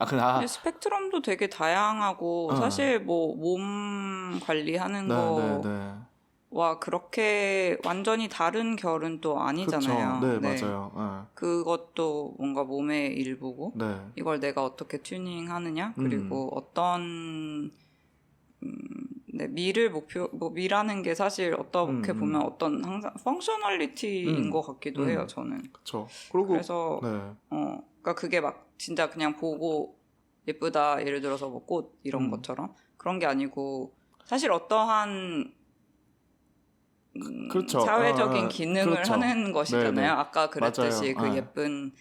근데 스펙트럼도 되게 다양하고 사실 뭐 몸 관리하는 거와 그렇게 완전히 다른 결은 또 아니잖아요. 그쵸. 네, 맞아요. 네. 그것도 뭔가 몸의 일부고 네. 이걸 내가 어떻게 튜닝하느냐 그리고 어떤 미를 미라는 게 사실 어떻게 보면 어떤 항상 펑셔널리티인 것 같기도 해요. 저는. 그렇죠. 그래서 그러니까 그게 막 진짜 그냥 보고 예쁘다 예를 들어서 뭐 꽃 이런 것처럼 그런 게 아니고 사실 어떠한 그렇죠. 사회적인 기능을 하는 것이잖아요. 네네. 아까 그랬듯이 맞아요. 그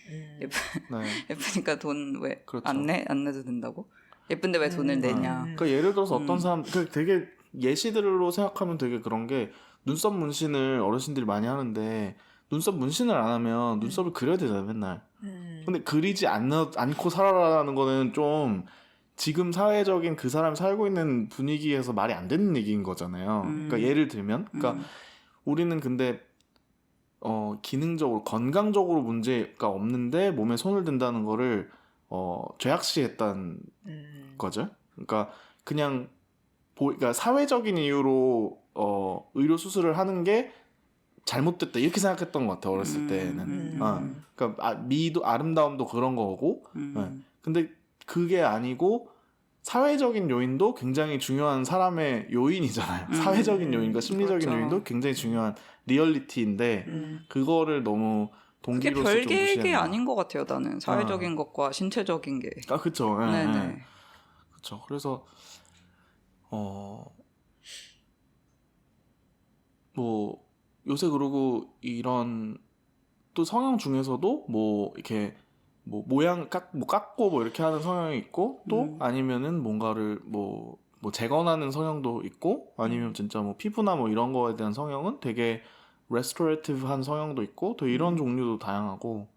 예쁘니까 돈 왜 안 그렇죠. 안 내도 된다고? 예쁜데 왜 돈을 내냐? 그러니까 예를 들어서 어떤 사람 되게 예시들로 생각하면 되게 그런 게 눈썹 문신을 어르신들이 많이 하는데 눈썹 문신을 안 하면 눈썹을 그려야 되잖아요, 맨날. 근데 그리지 않고 살아라는 거는 좀 지금 사회적인 그 사람이 살고 있는 분위기에서 말이 안 되는 얘기인 거잖아요. 그러니까 예를 들면, 그러니까 우리는 근데 기능적으로 건강적으로 문제가 없는데 몸에 손을 댄다는 거를 죄악시했다는 거죠. 그러니까 그냥 그러니까 사회적인 이유로 의료 수술을 하는 게 잘못됐다 이렇게 생각했던 것 같아 어렸을 때는. 그러니까 미도 아름다움도 그런 거고. 근데 그게 아니고 사회적인 요인도 굉장히 중요한 사람의 요인이잖아요. 사회적인 요인과 심리적인 그렇죠. 요인도 굉장히 중요한 리얼리티인데 그거를 너무 그게 동기로서 좀 별개의 무시했나. 아닌 것 같아요. 나는 사회적인 것과 신체적인 게. 아, 그쵸. 예, 네네. 예. 그쵸. 그래서 뭐 요새 그러고 이런 또 성형 중에서도 뭐 이렇게 뭐 모양 깎고 뭐 이렇게 하는 성형이 있고 또 아니면은 뭔가를 뭐 재건하는 성형도 있고 아니면 진짜 뭐 피부나 뭐 이런 거에 대한 성형은 되게 레스토레이티브한 성형도 있고 또 이런 종류도 다양하고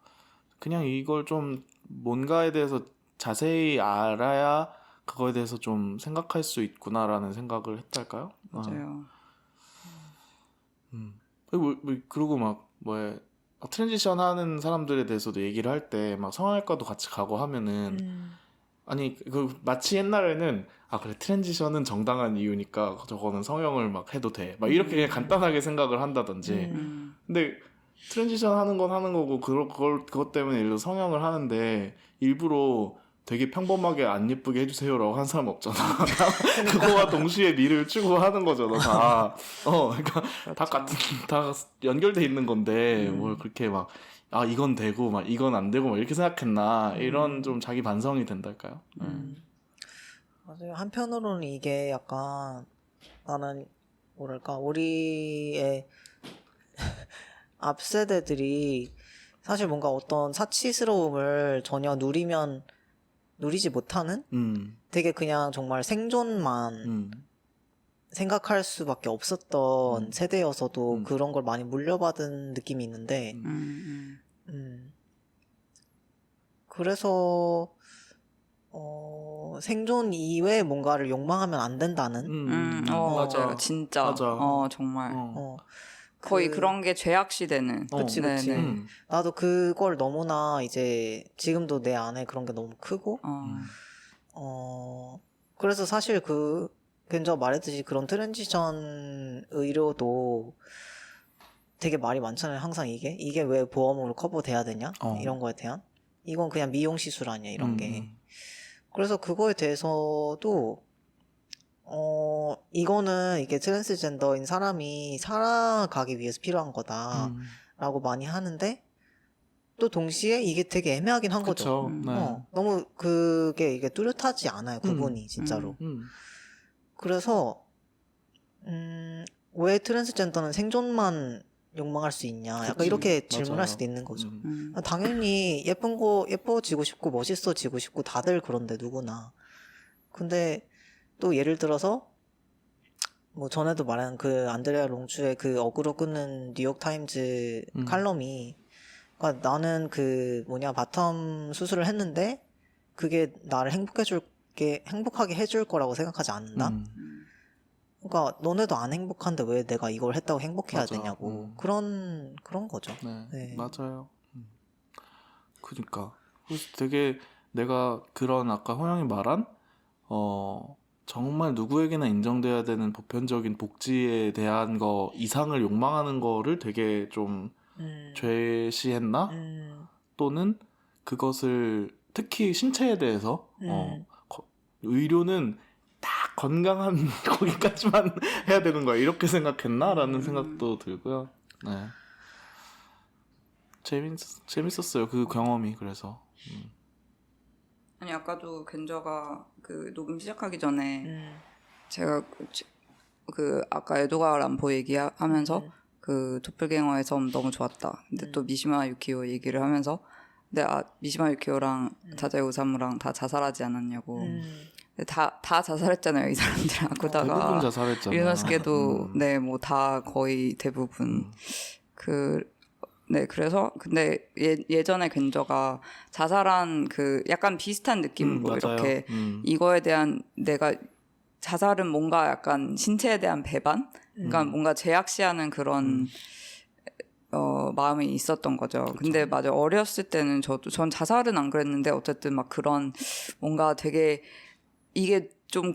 그냥 이걸 좀 뭔가에 대해서 자세히 알아야 그거에 대해서 좀 생각할 수 있구나라는 생각을 했달까요? 맞아요. 그리고 막 뭐에 트랜지션 하는 사람들에 대해서도 얘기를 할 때 막 성형외과도 같이 가고 하면은 아니 그 마치 옛날에는 아 그래 트랜지션은 정당한 이유니까 저거는 성형을 막 해도 돼 막 이렇게 그냥 간단하게 생각을 한다든지 근데 트랜지션 하는 건 하는 거고 그것 때문에 예를 들어 성형을 하는데 일부러 되게 평범하게 안 예쁘게 해주세요라고 한 사람 없잖아. 그거와 동시에 미를 추구하는 거잖아. 다. 그러니까 다 같은 다 연결돼 있는 건데 뭘 그렇게 막 아 이건 되고 막 이건 안 되고 막 이렇게 생각했나 이런 좀 자기 반성이 된달까요? 맞아요. 한편으로는 이게 약간 나는 뭐랄까 우리의 앞 세대들이 사실 뭔가 어떤 사치스러움을 전혀 누리지 못하는 되게 그냥 정말 생존만 생각할 수밖에 없었던 세대여서도 그런 걸 많이 물려받은 느낌이 있는데 그래서 생존 이외에 뭔가를 욕망하면 안 된다는 맞아요. 진짜. 맞아. 정말. 그- 거의 그런 게 죄악시 되는. 그치. 나도 그걸 너무나 이제 지금도 내 안에 그런 게 너무 크고 그래서 사실 괜저 말했듯이 그런 트랜지션 의료도 되게 말이 많잖아요. 항상 이게 왜 보험으로 커버돼야 되냐 이런 거에 대한 이건 그냥 미용 시술 아니야 이런 게 그래서 그거에 대해서도 이거는 이게 트랜스젠더인 사람이 살아가기 위해서 필요한 거다라고 많이 하는데 또 동시에 이게 되게 애매하긴 한 거죠. 그쵸. 네. 너무 이게 뚜렷하지 않아요. 구분이 진짜로. 그래서 왜 트랜스젠더는 생존만 욕망할 수 있냐 약간 그치. 이렇게 질문할 맞아요. 수도 있는 거죠. 당연히 예뻐지고 싶고 멋있어지고 싶고 다들 그런데 누구나. 근데 또 예를 들어서 뭐 전에도 말한 그 안드레아 롱주의 그 어그로 끊는 뉴욕 타임즈 칼럼이 그러니까 나는 바텀 수술을 했는데 그게 나를 행복하게 해줄 거라고 생각하지 않는다. 그러니까 너네도 안 행복한데 왜 내가 이걸 했다고 행복해야 맞아. 되냐고 그런 거죠. 네. 맞아요. 그러니까 그래서 되게 내가 그런 아까 호영이 말한 정말 누구에게나 인정돼야 되는 보편적인 복지에 대한 거 이상을 욕망하는 거를 되게 좀 죄시했나? 또는 그것을 특히 신체에 대해서 의료는 딱 건강한 거기까지만 해야 되는 거야 이렇게 생각했나라는 생각도 들고요. 네. 재밌었어요 그 경험이 그래서. 아니 아까도 겐저가 그 녹음 시작하기 전에 제가 아까 에도가 람보 얘기하면서 그 도플갱어의 섬 너무 좋았다. 근데 또 미시마 유키오 얘기를 하면서 근데 미시마 유키오랑 다자이 오사무랑 다 자살하지 않았냐고. 근데 다 자살했잖아요 이 사람들. 아쿠다가 대부분 자살했잖아요. 류노스케도 네 뭐 다 거의 대부분 네, 그래서, 근데 예전에 겐저가 자살한 약간 비슷한 느낌으로 이렇게 이거에 대한 내가 자살은 뭔가 약간 신체에 대한 배반? 그러니까 뭔가 제약시하는 그런, 마음이 있었던 거죠. 그쵸. 근데 맞아, 어렸을 때는 전 자살은 안 그랬는데 어쨌든 막 그런 뭔가 되게 이게 좀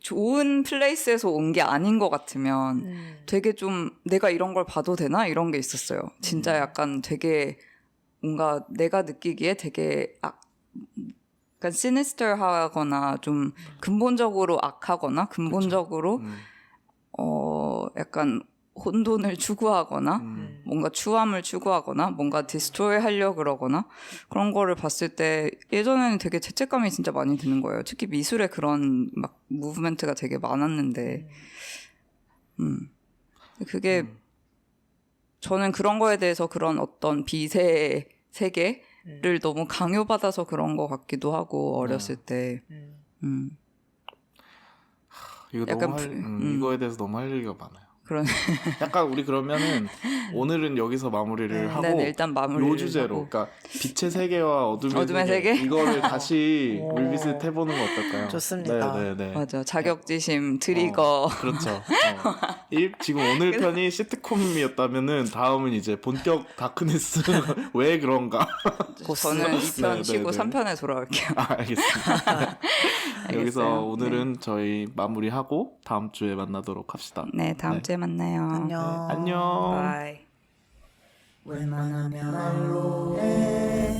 좋은 플레이스에서 온 게 아닌 것 같으면 되게 좀 내가 이런 걸 봐도 되나? 이런 게 있었어요. 진짜 약간 되게 뭔가 내가 느끼기에 되게 약간 시니스터하거나 좀 근본적으로 악하거나 근본적으로 약간 혼돈을 추구하거나 뭔가 추함을 추구하거나 뭔가 디스트로이 하려고 그러거나 그런 거를 봤을 때 예전에는 되게 죄책감이 진짜 많이 드는 거예요. 특히 미술에 그런 막 무브멘트가 되게 많았는데 그게 저는 그런 거에 대해서 그런 어떤 비세 세계를 너무 강요받아서 그런 것 같기도 하고 어렸을 때 이거 약간 너무 이거에 대해서 너무 할 얘기가 많아요. 그런 약간 우리 그러면은 오늘은 여기서 마무리를 하고 네, 일단 마무리를 요 주제로 하고. 그러니까 빛의 세계와 어둠의, 어둠의 세계? 이거를 다시 오. 리비sit 해보는 거 어떨까요? 좋습니다. 네네네. 맞아 자격지심 트리거 그렇죠. 지금 오늘 편이 시트콤이었다면은 다음은 이제 본격 다크니스 왜 그런가? 저는 2편 네, 쉬고 네, 네. 3편에 돌아올게요. 알겠습니다. 여기서 알겠어요. 오늘은 저희 마무리하고 다음 주에 만나도록 합시다. 네, 다음 네. 주에 만나요. 안녕. 안녕. 바이. 웬만하면 말로 해.